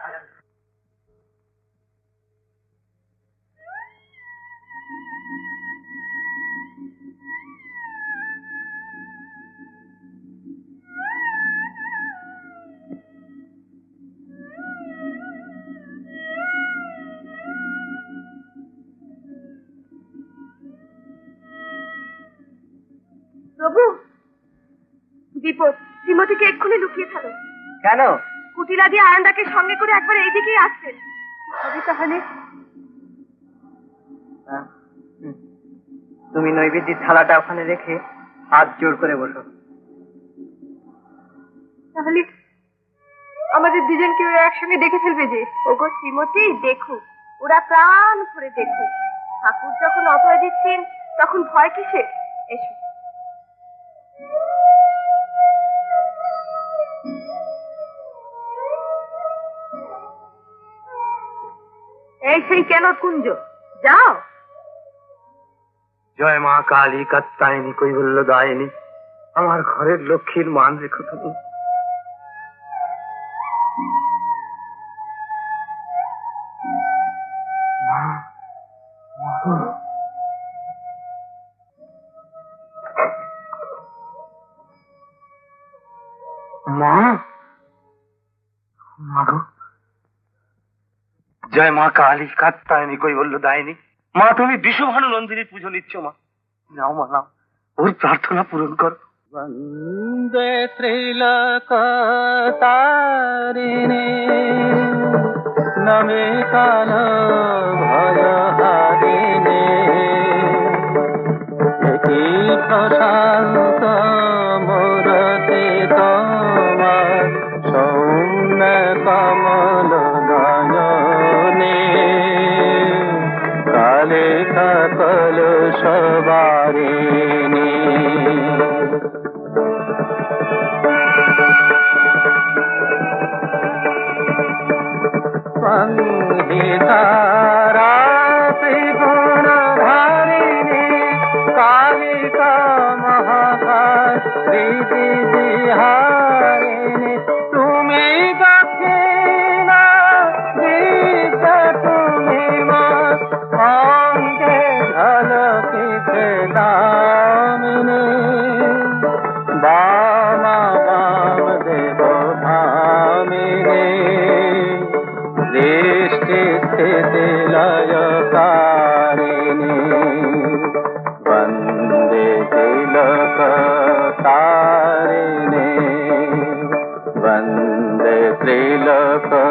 প্রভু, বিপদ। শ্রীমতীকে এক্ষুনি লুকিয়ে ফেলো। কেন? কুটিলা দিয়ে আয়নদাকে সঙ্গে করে একবার এইদিকেই আসবেন। হবে তাহলে। তুমি নৈবেদ্যের থালাটা ওখানে রেখে হাত জোর করে বসো। তাহলে আমাদের দুজনকে ওরা একসঙ্গে দেখে ফেলবে যে। ওগো শ্রীমতী, দেখুক, ওরা প্রাণ ভরে দেখুক। ঠাকুর যখন অভয় দিচ্ছেন, তখন ভয় কিসে? এসো। এই সেই কেন কুঞ্জ, যাও। জয় মা কালী কাত্তায়নী কৈবল্য দায়িনী, আমার ঘরের লক্ষ্মীর মান রেখো তুমি। মা, মাগো, জয় মা কালী কাত্তায়নী কৈবল্য দায়িনী। মা, তুমি বিশ্বভানু নন্দিনীর পুজো নিচ্ছ মা। নাও মা, নাও, ওর প্রার্থনা পূরণ করো। বন্দে ত্রিলোকতারিণী নমে কাল ভয়হারিণী, কি প্রশান্ত মূরতি তোমার, সৌম্য কমল নয়নে, কালে সকল সবারিণী। সংহিতারা ত্রিগুণ ধারিণী, কালিকা মহাকালী বিহারিণী, তুমি দক্ষিণা দিতে তুমি মা, অঙ্গে ঝলকিছে দামিনী, বামা বাম দেব ভামিনী, সৃষ্টি স্থিতি লয়কারিণী, বন্দে ত্রিলোকতারিণী, বন্দে ত্রিলোকতারিণী।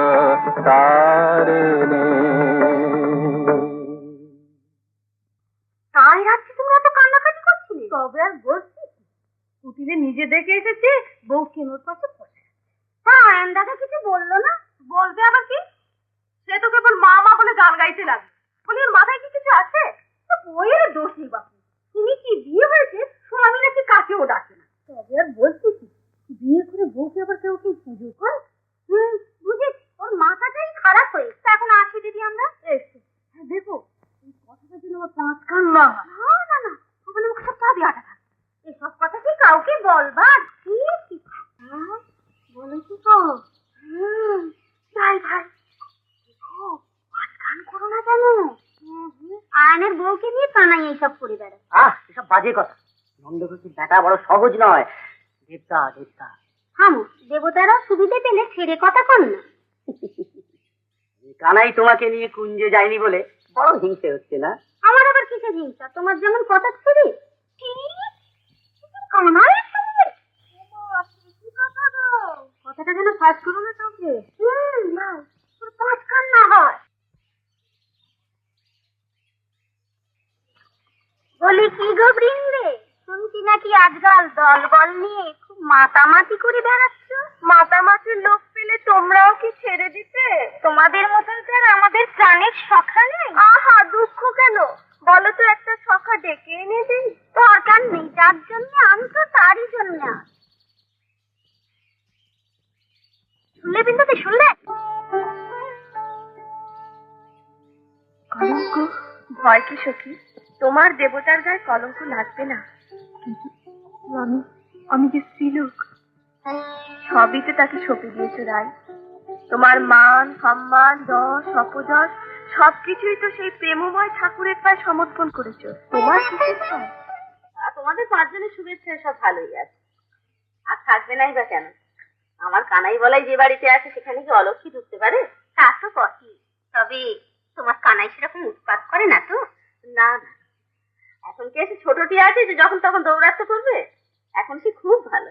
তাই রাত্রি তুমি এত কান্নাকাটি করছিলে? তবে আর বলছি, কুটিরে নিজে দেখে এসেছে বউ কেনোর পাশে বসে। হ্যাঁ, আয়ন দাদা কিছু বললো না? বলবে আবার কি? সে তো কেবল মা মা বলে গান গাইতে লাগবে। বলি ওর মাথায় কি কিছু আছে? বইয়ের দোষ নেই বাপু। তুমি কি বিয়ে হয়েছে, স্বামী নাকি কাকেও ডাকে না। তবে আর বলছি কি, বিয়ে করে বউকে আবার কেউ কি পুজো করে? বুঝেছি, ওর মাথাটাই খারাপ হয়ে। তা এখন আসি দিদি আমরা। এসো। হ্যাঁ দেখো, এই কথাটা যেন আমার পাঁচ কান না হয়। না না না, ওখানে বলবার কি বলেছি তো ভাই ভাই গান করো না কেন? আয়নের বউকে নিয়ে কানাই এইসব করে বেড়ায়। এসব বাজে কথা। নন্দকুচির ব্যাটা বড় সহজ নয়। দেবতা দেবতা। থামো, দেবতারা সুবিধে পেলে ছেড়ে কথা কর না। কানাই তোমাকে নিয়ে কুঞ্জে যায়নি বলে বড় হিংসে হচ্ছে না? আমার আবার কিসের হিংসা? তোমার যেমন কথা ছিড়ি কানাই কথাটা যেন ফাঁস করো না কাউকে। পাঁচ কান না হয়। বলি কি গো বৃন্দে, শুনছি নাকি আজকাল দল বল নিয়ে খুব মাতামাতি করে বেড়াচ্ছ। মাতামাতির লোক পেলে তোমরাও কি ছেড়ে দিতে? তোমাদের মতন তো আর আমাদের প্রাণের সখা নেই। আহা, দুঃখ কেন বলো তো, একটা সখা ডেকে এনে দিই। দরকার নেই, যার জন্য আমি তো তারই জন্য। শুনলে বিন্দুতে, শুনলে? কলঙ্ক ভয় কি সখী? তোমার দেবতার গায়ে কলঙ্ক লাগবে না। আমি যে স্ত্রীলোক, সবই তো তাকে সঁপে দিয়েছো রায়। তোমার মান সম্মান যশ অপযশ সবকিছুই তো সেই প্রেমময় ঠাকুরের পায়ে সমর্পণ করেছো। তোমার তোমাদের পাঁচজনের শুভেচ্ছা সব ভালোই আছে, আর থাকবে নাই বা কেন? আমার কানাই বলাই যে বাড়িতে আছে সেখানে কি অলক্ষী ঢুকতে পারে? তা তো বটেই, তবে তোমার কানাই সেরকম উৎপাত করে না তো? না না, এখন কি এসে ছোটটি আছে যে যখন তখন দৌড়াতে করবে? এখন সে খুব ভালো।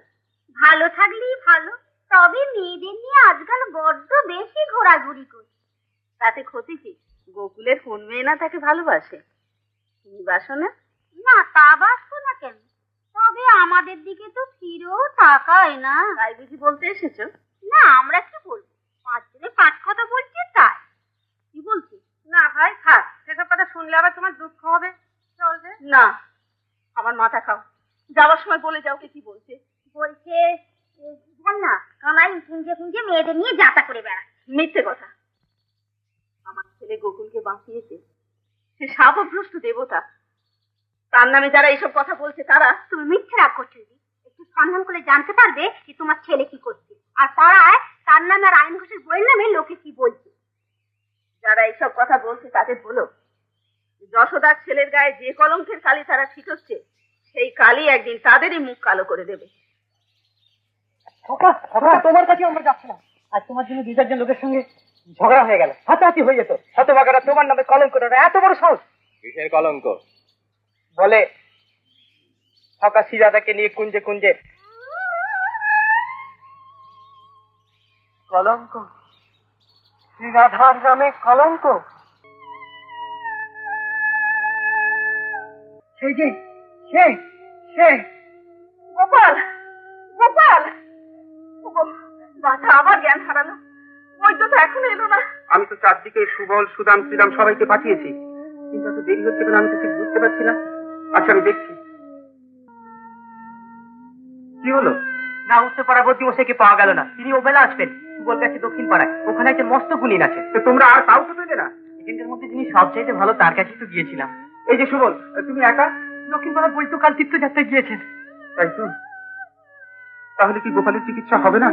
ভালো থাকলেই ভালো, তবে মেয়েদের নিয়ে আজকাল বড্ড বেশি ঘোরাঘুরি করে। তাতে ক্ষতি কি? গোকুলের কোন মেয়ে না তাকে ভালোবাসে? তুমি বাসো না? না, তা বাসবো না কেন? তবে আমাদের দিকে তো ফিরেও তাকায় না। তাই বুঝি বলতে এসেছো? না, আমরা কি বলবো, পাঁচজনে পাঁচ কথা বলছি তাই। কি বলছি? না ভাই থাক, সেসব কথা শুনলে আবার তোমার দুঃখ হবে। চলবে না, আমার মাথা খাও। যাওয়ার সময় বলে যাও কে কি বলছে। বলছে বল না, কানাই পুঞ্জে পুঞ্জে মেয়েদের নিয়ে যাতা করে বেড়ায়। মিথ্যে কথা। আমার ছেলে গোকুলকে বাঁচিয়েছে, সে শাপভ্রষ্ট দেবতা। তার নামে যারা এইসব কথা বলছে তারা। তুমি মিথ্যে রাগ করছো দিদি, একটু সন্ধান করে জানতে পারবে যে তোমার ছেলে কি করছে, আর পাড়ায় তার নামে আর আইন ঘোষের বইয়ের নামে লোকে কি বলছে। যারা এইসব কথা বলছে তাদের বলো, যশোদার ছেলের গায়ে যে কলঙ্কের কালি তারা ছিটাচ্ছে, সেই কালি একদিন তাদেরই মুখ কালো করে দেবে। তোমার কাছে আমরা যাচ্ছিলাম, আজ তোমার জন্য দু চারজন লোকের সঙ্গে ঝগড়া হয়ে গেল, হাতাহাতি হয়ে যেত। হতভাগারা তোমার নামে কলঙ্ক করে, এত বড় সাহস! কিসের কলঙ্ক? বলে সকা সিরাদাকে নিয়ে কুঞ্জে কুঞ্জে। কলঙ্ক? শ্রীরাধার নামে কলঙ্ক? সেই যে সে সে গোপাল, গোপাল, বাছা আবার জ্ঞান হারালো। ওই তো এখনো এলো না। আমি তো চারদিকে সুবল সুদাম শ্রীরাম সবাইকে পাঠিয়েছি, কিন্তু এত দেরি হচ্ছে কেন আমি তো ঠিক বুঝতে পারছি না। আচ্ছা আমি দেখছি। কি হলো? না, উত্তর পাড়া বদ্যিমশাইকে পাওয়া গেল না। তিনি ওবেলা আসবেন, সুবল গেছে দক্ষিণ পাড়ায়, ওখানে একজন মস্ত গুণিন আছে। তো তোমরা আর কাউকে পেলে না? এজেন্টের মধ্যে যিনি সবচাইতে ভালো তার কাছে তো গিয়েছিলাম। এই যে সুবল, তুমি একা? দক্ষিণ পাড়ার বৈদ্যকাল তীর্থযাত্রায় গিয়েছেন। তাই তো, তাহলে কি গোপালের চিকিৎসা হবে না?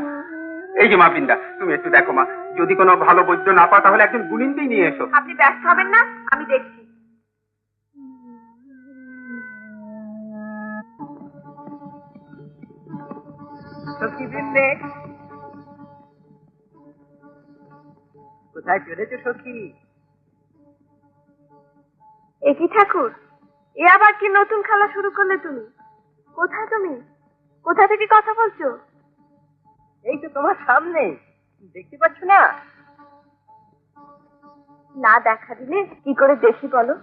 এই যে মা বৃন্দা, তুমি একটু দেখো মা, যদি কোনো ভালো বৈদ্য না পাও তাহলে একজন গুণিনকেই নিয়ে এসো। আপনি ব্যস্ত হবেন না, আমি দেখছি। কোথায় চলেছো সখী? একই ঠাকুর, এ আবার কি নতুন খেলা শুরু করলে তুমি? কোথায় তুমি? কোথা থেকে কথা বলছো? এই তো তোমার সামনে, দেখতে পাচ্ছ না? না দেখা দিলে কি করে দেখি বলো?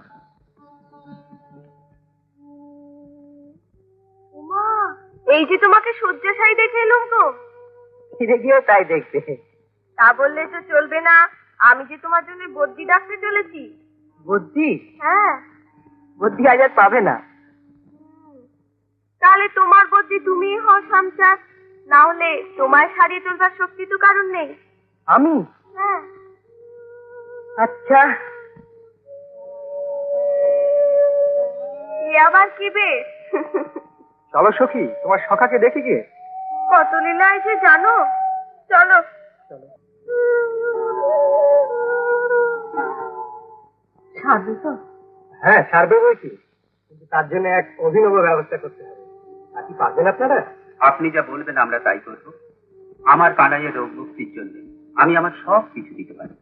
উমা, এই যে তোমাকে শয্যাশায়ী দেখে এলুম গো। ফিরে গিয়েও তাই দেখবে? তা বললে তো চলবে না, আমি যে তোমার জন্য বদ্যি ডাকতে চলেছি। বুদ্ধি? হ্যাঁ। বুদ্ধি আজ আর পাবে না। তাহলে তোমার বদ্যি তুমিই হও সামচার, না হলে তোমায় সারিয়ে তোলবার শক্তি তো কারণ নেই। আমি? হ্যাঁ। আচ্ছা, এ আবার কি বেশ? চলো সখী, তোমার সখাকে দেখি গিয়ে। কত লীলা এসে জানো, চলো। সাধু তো হ্যাঁ, সারবে বই কি, কিন্তু তার জন্য এক অভিনব ব্যবস্থা করতে হবে। আর কি পারবেন আপনারা? আপনি যা বলবেন আমরা তাই করব। আমার কানাইয়ের রোগ মুক্তির জন্য আমি আমার সব কিছু দিতে পারি।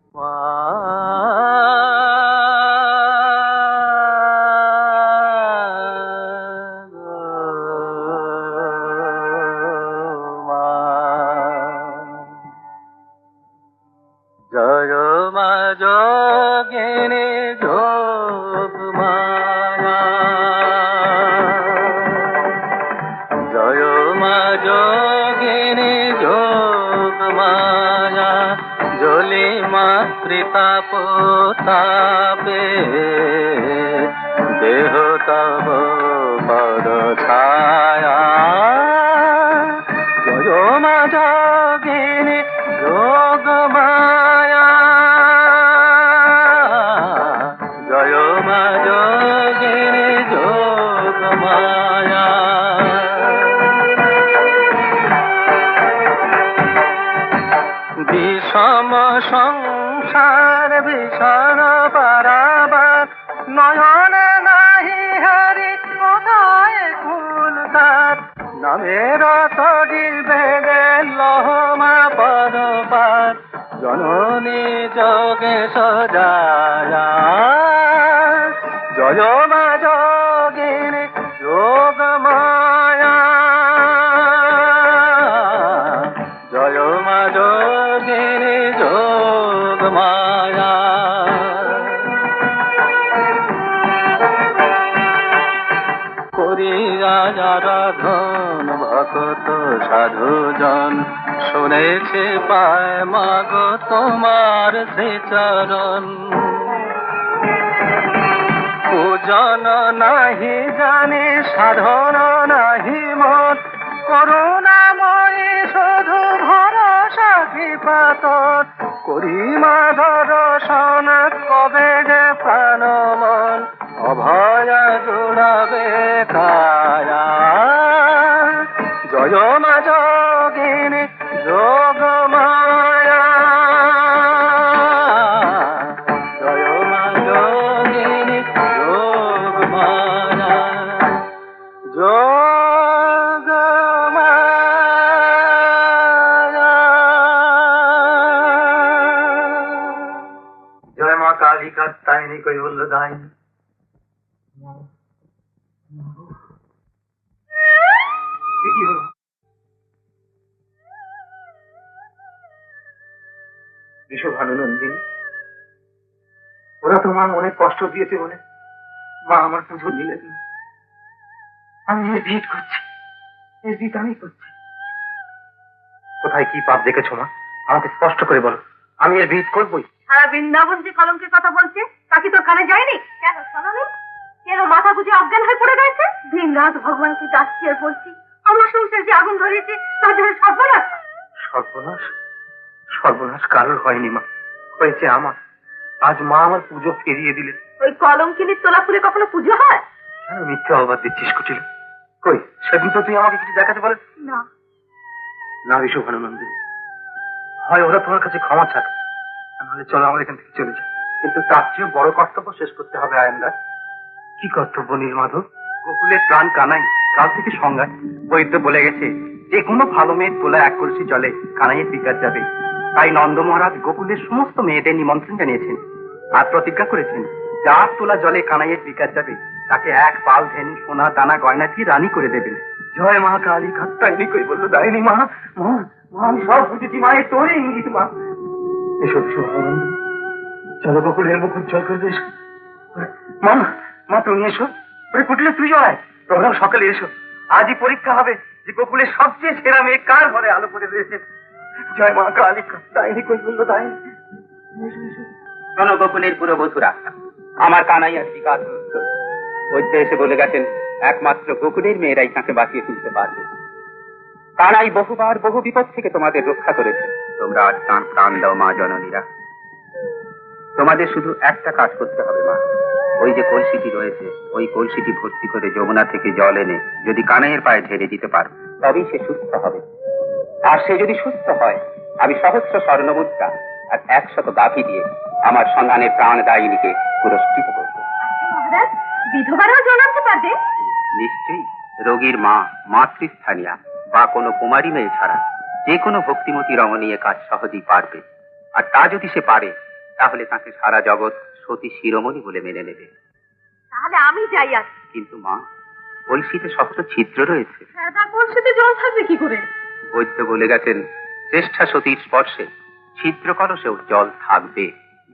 জয় মা যোগিনী যোগ মায়া, জয় মা যোগিনী যোগ মায়া, জলি মাতৃতাপ তাপে দেহ তব পদ ছায়া, জয় মা যোগিনী যোগ মায়া, জয় মা যোগিনী যোগ মায়া। বিষম সংসার ভীষণ পারাবার, নয়নে নাহি হারি কোথায় কুল তার, নামের তরি বেদে লহমা পদ পার, জননী যোগে সজায়া, জয় মা যোগিনী যোগ মায়া, জয় মা যোগিনী যোগ মায়া। করিয়া আরাধন ভক্ত সাধুজন, শুনেছে পায় মাগ তোমার সে চরণ, পূজন নাহি জানি সাধন নাহি মত, করুণাময়ী শুধু ভরসা কৃপাতর, করি মা দর্শন কবে যে প্রাণ মন, অভয়া জোড়াবে কায়া, জয় মা যোগিনী যোগ মায়া, জয় মা যোগিনী যোগ মায়া, যোগ মায়া। জয় মা কালী কাত্যায়নী কৈবল্যদায়িনী। কি হলো? বিশ্বভানুনন্দিনী, ওরা তোমার অনেক কষ্ট দিয়েছে বলে মা আমার পুজো দিলেন না। আমি এর ভিত করছি, এর ভিত আমি করছি। কোথায় কি পাপ দেখেছো মা, আমাকে স্পষ্ট করে বলো, আমি এর ভিত করবই। সারা বৃন্দাবন যে কলঙ্কের কথা বলছে তা কি তোর কানে যায়নি? কেন শোনোনি? কেন মাথা বুঝে অজ্ঞান হয়ে পড়ে গেছে? দিন রাত ভগবানকে ডাকছি আর বলছি আমার সংসার যে আগুন ধরেছে তার জন্য সর্বনাশ। সর্বনাশ? সর্বনাশ কারোর হয়নি মা, হয়েছে আমার। আজ মা আমার পুজো ফিরিয়ে দিলেন। ওই কলঙ্কিনীর তোলা ফুলে কখনো পুজো হয়? কেন মিথ্যে অবাদ দিচ্ছিস কুটিল? কই সেদিন তো তুই আমাকে কিছু দেখাতে বলে না। না বিশ্বভানুনন্দিনী, হয় ওরা তোমার কাছে ক্ষমা চাক, নাহলে চলো আমার এখান থেকে চলে যাই। কিন্তু তার চেয়ে বড় কর্তব্য শেষ করতে হবে আয়নদা। কি কর্তব্য নীলমাধব? গোকুলের প্রাণ কানাই কাল থেকে সংজ্ঞায় বৈদ্য বলে গেছে, যে কোনো ভালো মেয়ের তোলা এক কলসি জলে কানাইয়ের বিকাশ যাবে। তাই নন্দ মহারাজ গোকুলের সমস্ত মেয়েদের নিমন্ত্রণ জানিয়েছেন আর প্রতিজ্ঞা করেছেন, যার তোলা জলে কানাইয়ের বিকাশ যাবে তাকে এক পাল ধেনু সোনা দানা গয়না দিয়ে রানী করে দেবেন। জয় মা কালী কাত্যায়নী কৈবল্যদায়িনী। মা মা মা আমি সব বুঝেছি, মায়ের তোরে ইঙ্গিত মা। এসব বিশ্বভানুনন্দিনী, চলো গোকুলের মুখ উজ্জ্বল করবে। এসো মা, মা তুমি এসো। ওরে কুটিলে তুই জয়, প্রোগ্রাম সকালে এসো। আজই পরীক্ষা হবে যে গোকুলের সবচেয়ে সেরা মেয়ে কার ঘরে আলো করে রয়েছে। জয় মা কালী কাত্যায়নী কৈবল্যদায়িনী। শোনো গোকুলের পুরবধূরা, আমার কানাইয়ার বিকাশ হচ্ছে। বৈদ্য এসে বলে গেছেন, একমাত্র গোকুলের মেয়েরাই তাকে বাঁচিয়ে তুলতে পারবে। কানাই বহুবার বহু বিপদ থেকে তোমাদের রক্ষা করেছে, তোমরা আজ তাঁর প্রাণ দাও মা জননীরা। তোমাদের শুধু একটা কাজ করতে হবে মা, ওই যে কলসিটি রয়েছে, ওই কলসিটি ভর্তি করে যমুনা থেকে জল এনে যদি কানাইয়ের পায়ে ঢেলে দিতে পারো, তবেই সে সুস্থ হবে। আর সে যদি সুস্থ হয়, আমি সহস্র স্বর্ণমুদ্রা আর 100 গাভী দিয়ে আমার সন্ধানের প্রাণদায়িনীকে পুরস্কৃত করব। মহারাজ, বিধবারাও জল আনতে পারবে? নিশ্চয়ই। রোগীর মা, মাতৃস্থানীয়া বা কোনো কুমারী মেয়ে ছাড়া যে কোনো ভক্তিমতী রমণী এ কাজ সহজেই পারবে। আর তা যদি সে পারে, তাহলে তাকে সারা জগৎ সতী শিরোমণি বলে মেনে নেবে। তাহলে আমি যাই আজ। কিন্তু মা, কলসিতে শক্ত ছিদ্র রয়েছে। সাদা কলসিতে জল থাকবে কি করে? বৈদ্য বলে গেছেন, শ্রেষ্ঠা সতীর স্পর্শে ছিদ্র কলসেও জল থাকবে।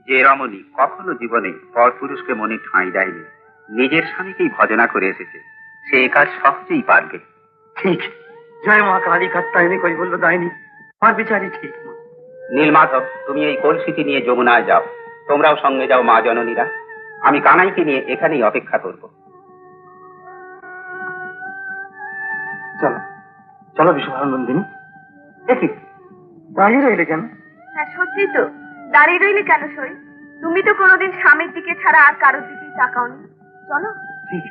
যে রমণী কখনো জীবনে পরপুরুষকে মনে ঠাঁই দেয়নি, নিজের স্বামীকেই ভজনা করে এসেছে, সে এ কাজ সহজেই পারবে। ঠিক। জয় মা কালী কাত্তায়নী কৈবল্য দায়িনী, আমার বিচারই ঠিক। নীলমাধব, তুমি এই কলসিটি নিয়ে যমুনায় যাও। তোমরাও সঙ্গে যাও মা জননীরা। আমি কানাইকে নিয়ে এখানেই অপেক্ষা করব। চলো চলো বিশ্বভানন্দিনী। দেখি দাঁড়িয়ে রইলে কেন? হ্যাঁ সত্যি তো, দাঁড়িয়ে রইলে কেন সই? তুমি তো কোনোদিন স্বামীর দিকে ছাড়া আর কারোর দিকেই তাকাওনি। চলো। ঠিক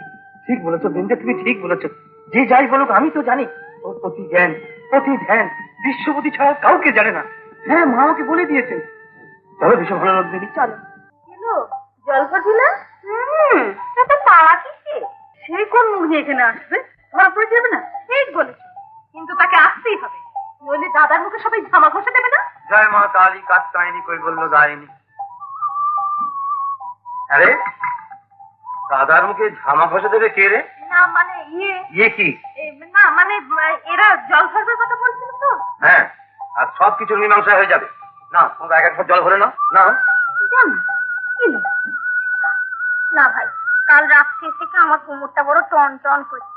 ঠিক বলেছো বৃন্দা, তুমি ঠিক বলেছো। যে যাই বলুক, আমি তো জানি ওর প্রতি জ্ঞান, প্রতি ধ্যান বিশ্বপতি ছাড়া কাউকে জানে না। হ্যাঁ, মা আমাকে বলে দিয়েছেন। চলো বিশ্বভানন্দিনী। চলো। কেন জল ভরবি না? এত পাওয়া কিসে? সে কোন মুখ নিয়ে এখানে আসবে? ধরা পড়ে যাবে না? ঠিক বলেছ, কিন্তু তাকে আসতেই হবে, নইলে দাদার মুখে সবাই ঝামা ঘষে দেবে না? জয় মা কালী কাত্তায়নী কৈবল্য দায়িনী। আরে দাদার মুখে ঝামা ঘষে দেবে কে রে? না মানে ইয়ে কি? না মানে এরা জল ভরবার কথা বলছিল তো। হ্যাঁ, আর সব কিছুর মীমাংসা হয়ে যাবে। না, তোমরা এক একবার জল ভরে নাও। না না ভাই, কাল রাত্রি থেকে আমার কোমরটা বড় টন টন করছে।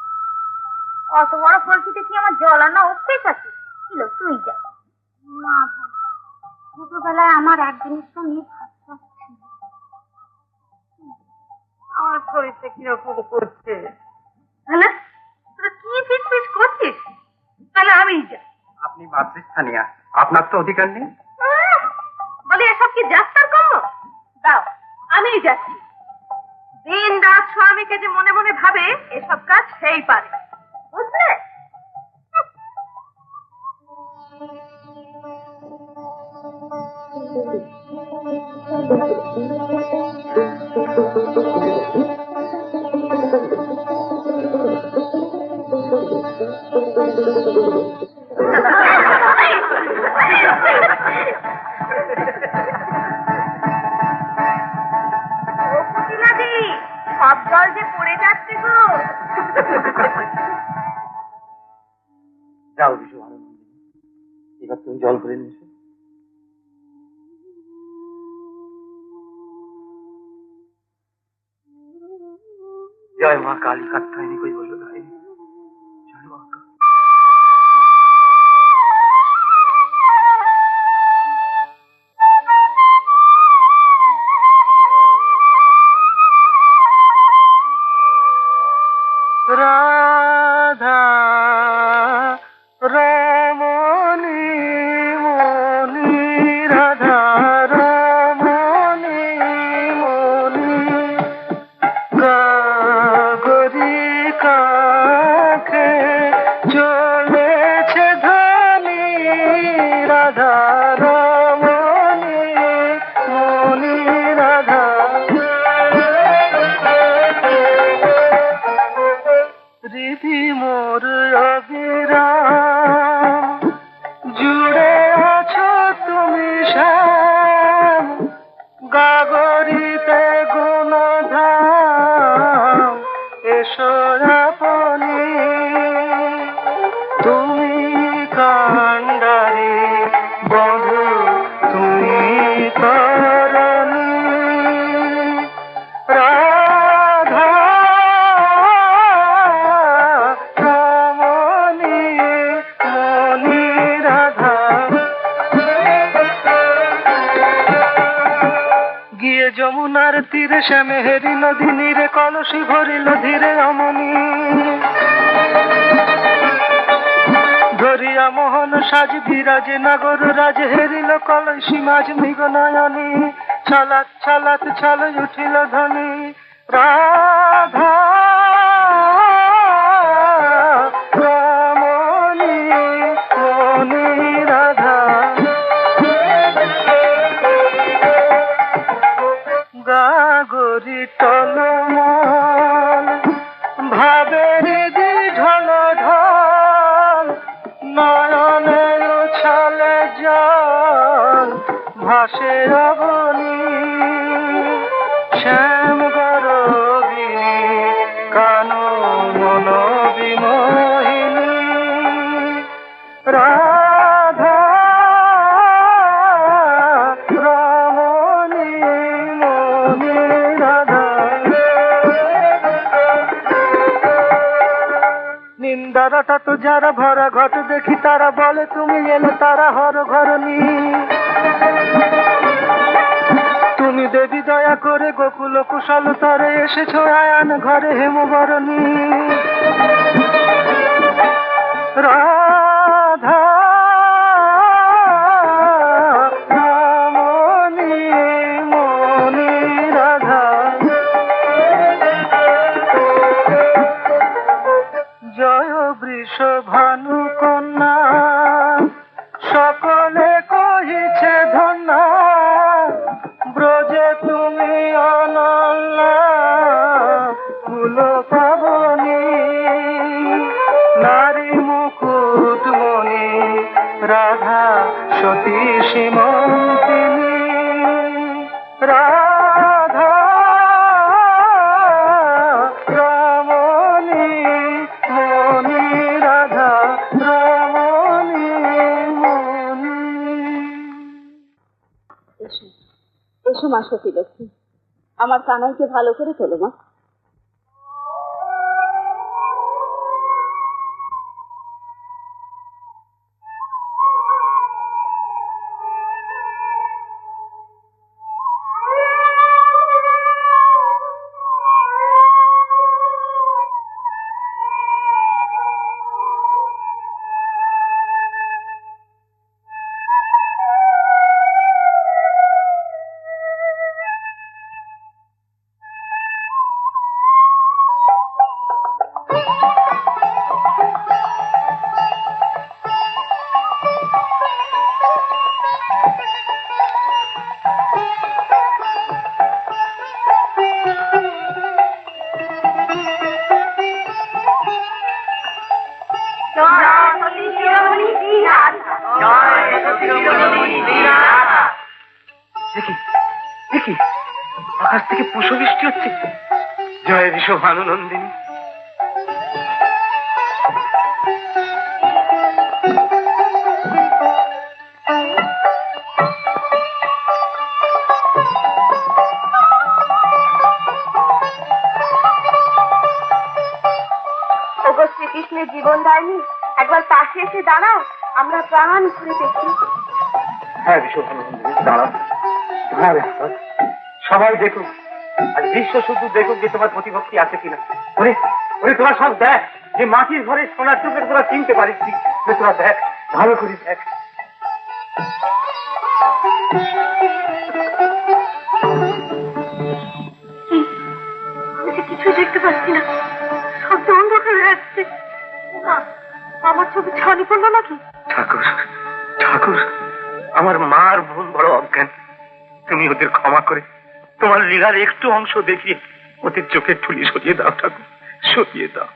অত বড় কলসিতে কি আমার জল আনা অভ্যেস আছে? ছিল তুই যা। না ভাই, ছোটবেলায় আমার এক জিনিস তো নিয়ে ভাবনা ছিল। আমার শরীরটা কিরকম করছে। হ্যাঁ, তোরা কি ফিস ফিস করছিস? তাহলে আমিই যা। আপনি মাতৃস্থানীয়া, আপনার তো অধিকার নেই। বলে এসব কি যাত্রার কর্ম? দাও, আমিই যাচ্ছি। দিন রাত স্বামীকে যে মনে মনে ভাবে, এসব কাজ সেই পারে, বুঝলে? সব জল যে পড়ে যাচ্ছে গো। যাও বিশ্বভানন্দিনী, এবার তুমি জল ভরে নিয়েছো। জয় মা কালী কাত্তায়নী কৈবল্য দায়িনী। জয় মা কালী। রাধা রমণী মণি, রাধা রমণী মণি, গাগরি কাকে চলেছে ধনি, রাধা রমণী মণি, রাধা। হৃদি মোর অবিরাম, জুড়ে আছো তুমি শ্যাম, গাগরিতে গুণধাম, এসো আপনি। তুমি কান্ডারি বধূ, তুমি করণী, রাধা রমণী মণি, রাধা। গিয়ে যমুনার তীরে শ্যামেহেরি নদী নীরে কলসি ভরিল ধীরে রমণী, ধরিয়া মোহন সাজ বিরাজে নাগর রাজ হেরিল কলসি মাঝ মৃগ নয়নী, ছলাৎ ছলাৎ ছল উঠিল ধ্বনি, রাধা রমণী মনি রাধা গাগরি টলমল ভাবের দি ঢল ঢল নয়নে উছলে জল ভাসে অবনী শ্যাম গরবিনী কানু মন বিমোহিনী রাধা রমণী মনি রাধা নিন্দারাটা তো যারা ভরা ঘট দেখি তারা বলে তুমি এলে তারা হর ঘরণী তুমি দেবী দয়া করে গোকুল কুশল তরে এসেছো আয়ান ঘরে হেমবরণী রাধা রমণী মনি রাধা জয় বৃষ ভানু কন্যা সকলে কহিছে ধন্যা ব্রজে তুমি অনন্যা কুল পাবনী নারী মুকুট মণি রাধা সতী সীমন্তিনী রাধা রমণী মনি রাধা রমণী মনি। এসো এসো মা সতী লক্ষ্মী, আমার কানাইকে ভালো করে তোলো মা। দেখি আকাশ থেকে পুষ্পবৃষ্টি হচ্ছে। জয় বিশ্বভানুনন্দিনী। ওগো শ্রীকৃষ্ণের জীবন দায়নি, একবার পাশে এসে দাঁড়াও, আমরা প্রাণ ঘুরে দেখি। হ্যাঁ বিশ্বভানুনন্দিনী, দাঁড়াও। সবাই দেখুক, আর বিশ্ব শুধু দেখুক যে তোমার প্রতিভক্তি আছে কিনা। ওরে ওরে তোরা সব দেখ যে মাটির ঘরে সোনার চোখের তোরা চিনতে পারিস কি। তোরা দেখ, ভালো করে দেখ। কিছুই দেখতে পাচ্ছি না, সব তো অন্ধকার হয়ে যাচ্ছে। আমার চোখে ছানি পড়লো নাকি? ঠাকুর ঠাকুর, আমার মার বোন বড় অজ্ঞান, তুমি ওদের ক্ষমা করে তোমার লীলার একটু অংশ দেখিয়ে ওদের চোখের ঠুলি সরিয়ে দাও ঠাকুর, সরিয়ে দাও।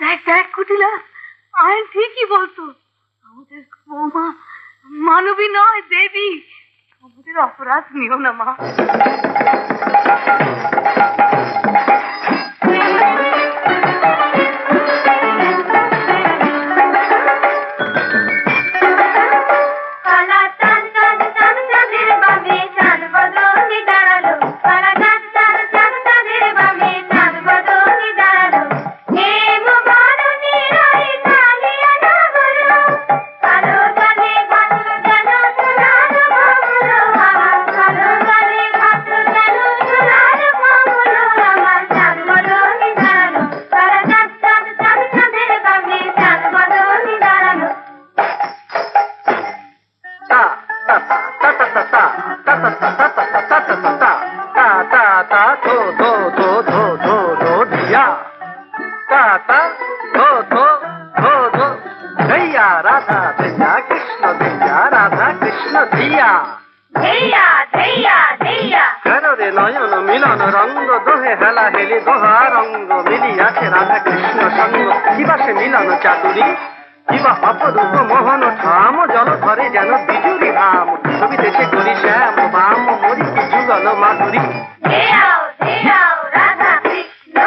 দেখ দেখ কুটিলা, আয়ন ঠিকই বলতো, আমাদের বৌমা মানবী নয় দেবী। আমাদের অপরাধ নিও না মা। তা তা তা তা তা তা তা তা তা তা তা তা তা ধো ধো ধো ধো ধো ধো ধিয়া তা তা ধো ধো ধো ধো ধিয়া রাধা ধিয়া কৃষ্ণ ধিয়া রাধা কৃষ্ণ ধিয়া ধেইয়া ধেইয়া ধেইয়া ঘরে নয়ন মিলন রঙ্গ দোহে হেলা হেলি দোহা রঙ্গ মিলিয়াছে রাধা কৃষ্ণ সঙ্গ কিবা সে মিলন চাতুরী কিবা অপরূপ মোহন ঠাম জল ধরে যেন বিজুরি ধাম ছবিতে সে করি শ্যাম বাম মরি কি যুগল মাধুরী ধেয়াও ধেয়াও রাধা কৃষ্ণ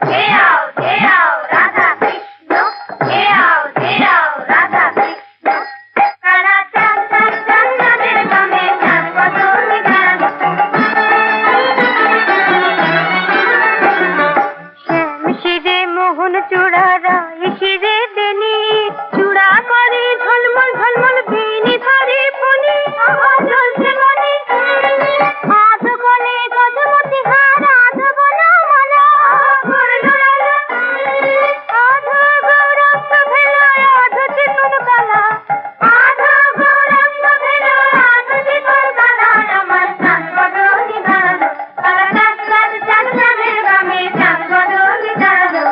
ধেয়াও ধেয়াও রাধা কৃষ্ণ ধেয়াও ধেয়াও রাধা কৃষ্ণ কারা চাঁদ চাঁদ চাঁদের গানে চাঁদ বদলে গান শ্যাম শিরে মোহন চূড়া রায় শিরে দেনি চূড়া করে ঝলমল ঝলমল বেনি ধরে ফণি জ্বলছে মনে আধ গলে গজমতি হার আধ বলা মালা করল রালা আধ গৌরঙ্গ ভেলা আধ চিতন কালা আধ গৌরঙ্গ ভেলা আধ চিতন কালা আমার চাঁদ বদলি দাঁড়ালো কালা চাঁদ চাঁদ চাঁদ চাঁদের গামে চাঁদ বদলি দাঁড়ালো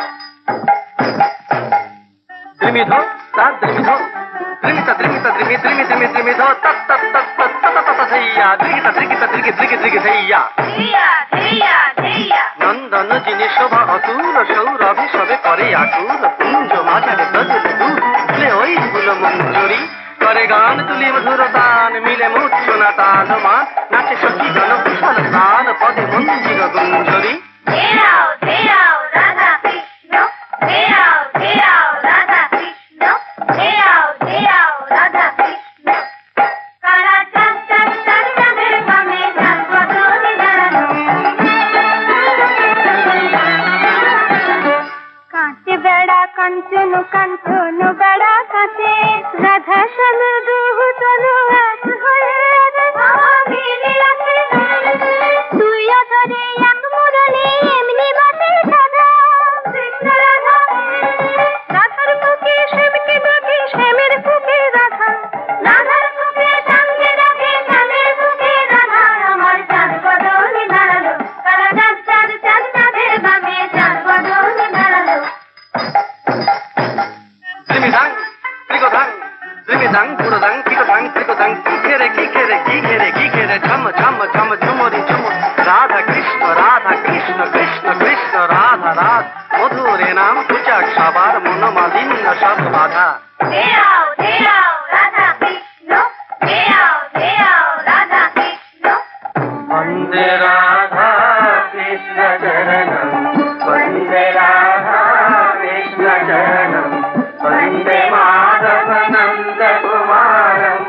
দ্রিমিধো তা দ্রিমিধো দ্রিমিতা দ্রিমিতা দ্রিমি দ্রিমি দ্রিমি দ্রিমিধো তত তত তত তত তত ধৈয়া দ্রিগিতা দ্রিগিতা দ্রিগি দ্রিগি দ্রিগি ধৈয়া ধেইয়া ধেইয়া ধেইয়া নন্দন যিনি শোভা অতুল সৌরভে সবে করে আকুল কুঞ্জ মাঝারে গজল দূর তুলে ওই ফুল মঞ্জুরি করে গান তুলি মধুর তান মিলে মূর্ছনা তাল মান নাচে সখী জন কুশল তান পদে মঞ্জির গুঞ্জরি ধেয়াও ধেয়াও রাধা কৃষ্ণ ধেয়াও ধেয়াও রাধা কৃষ্ণ ধেয়াও ধেয়াও রাধা কৃষ্ণ কারা চাঁদ চাঁদ চাঁদ চাঁদের গামে চাঁদ বদলে দাঁড়ালো কাঁচে বেড়া কাঞ্চন কাঞ্চন বেড়া কাঁচে রাধা শ্যাম দুহু তনু এক হয়ে মিলে আছে দুই আধারে এক মুরলি এমনি বাজে সাধা কৃষ্ণ রাধা রাধার বুকে শ্যামকে ডাকে শ্যামের বুকে রাধা রাধার বুকে শ্যামকে ডাকে শ্যামের বুকে রাধা আমার চাঁদ বদলে দাঁড়ালো কারা চাঁদ চাঁদ চাঁদ চাঁদের গামে চাঁদ বদলে দাঁড়ালো দ্রিমিধাং ত্রিগোধাং দ্রিমিধাং পুরোধাং ত্রিগোধাং ত্রিগোধাং কি খেরে কি খেরে কি খেরে কি খেরে ঝম ঝম ঝম ঝুমরি ঝুমুর রাধা কৃষ্ণ কৃষ্ণ কৃষ্ণ রাধা রাধ মধুরে নাম কুচাক সবার মনোমালিন্য সব বাধা ধেয়াও ধেয়াও রাধা কৃষ্ণ ধেয়াও ধেয়াও রাধা কৃষ্ণ বন্দে রাধা কৃষ্ণ চরণম বন্দে রাধা কৃষ্ণ চরণম বন্দে মাধব নন্দ কুমারম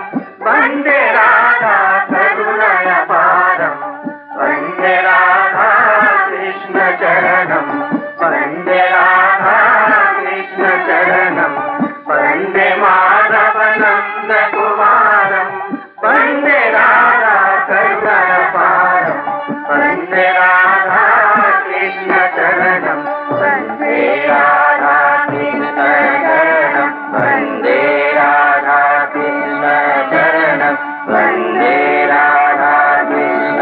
বন্দে রাধা করুণায় পারম বন্দে রাধা কৃষ্ণ চরণম বন্দে রাধা কৃষ্ণ চরণম বন্দে মাধব নন্দ কুমারম বন্দে রাধা করুণায় পারম বন্দে রাধা কৃষ্ণ চরণম বন্দে রাধা কৃষ্ণ চরণম বন্দে রাধা কৃষ্ণ চরণম বন্দে রাধা কৃষ্ণ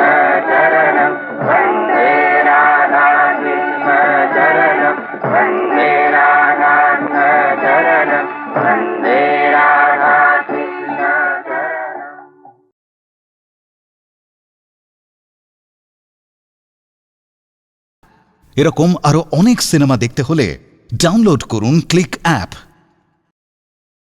চরণম বন্দে রাধা কৃষ্ণ চরণম বন্দে রাধা কৃষ্ণ চরণম বন্দে রাধা কৃষ্ণ চরণম। এরকম আরো অনেক সিনেমা দেখতে হলে ডাউনলোড করুন ক্লিক অ্যাপ।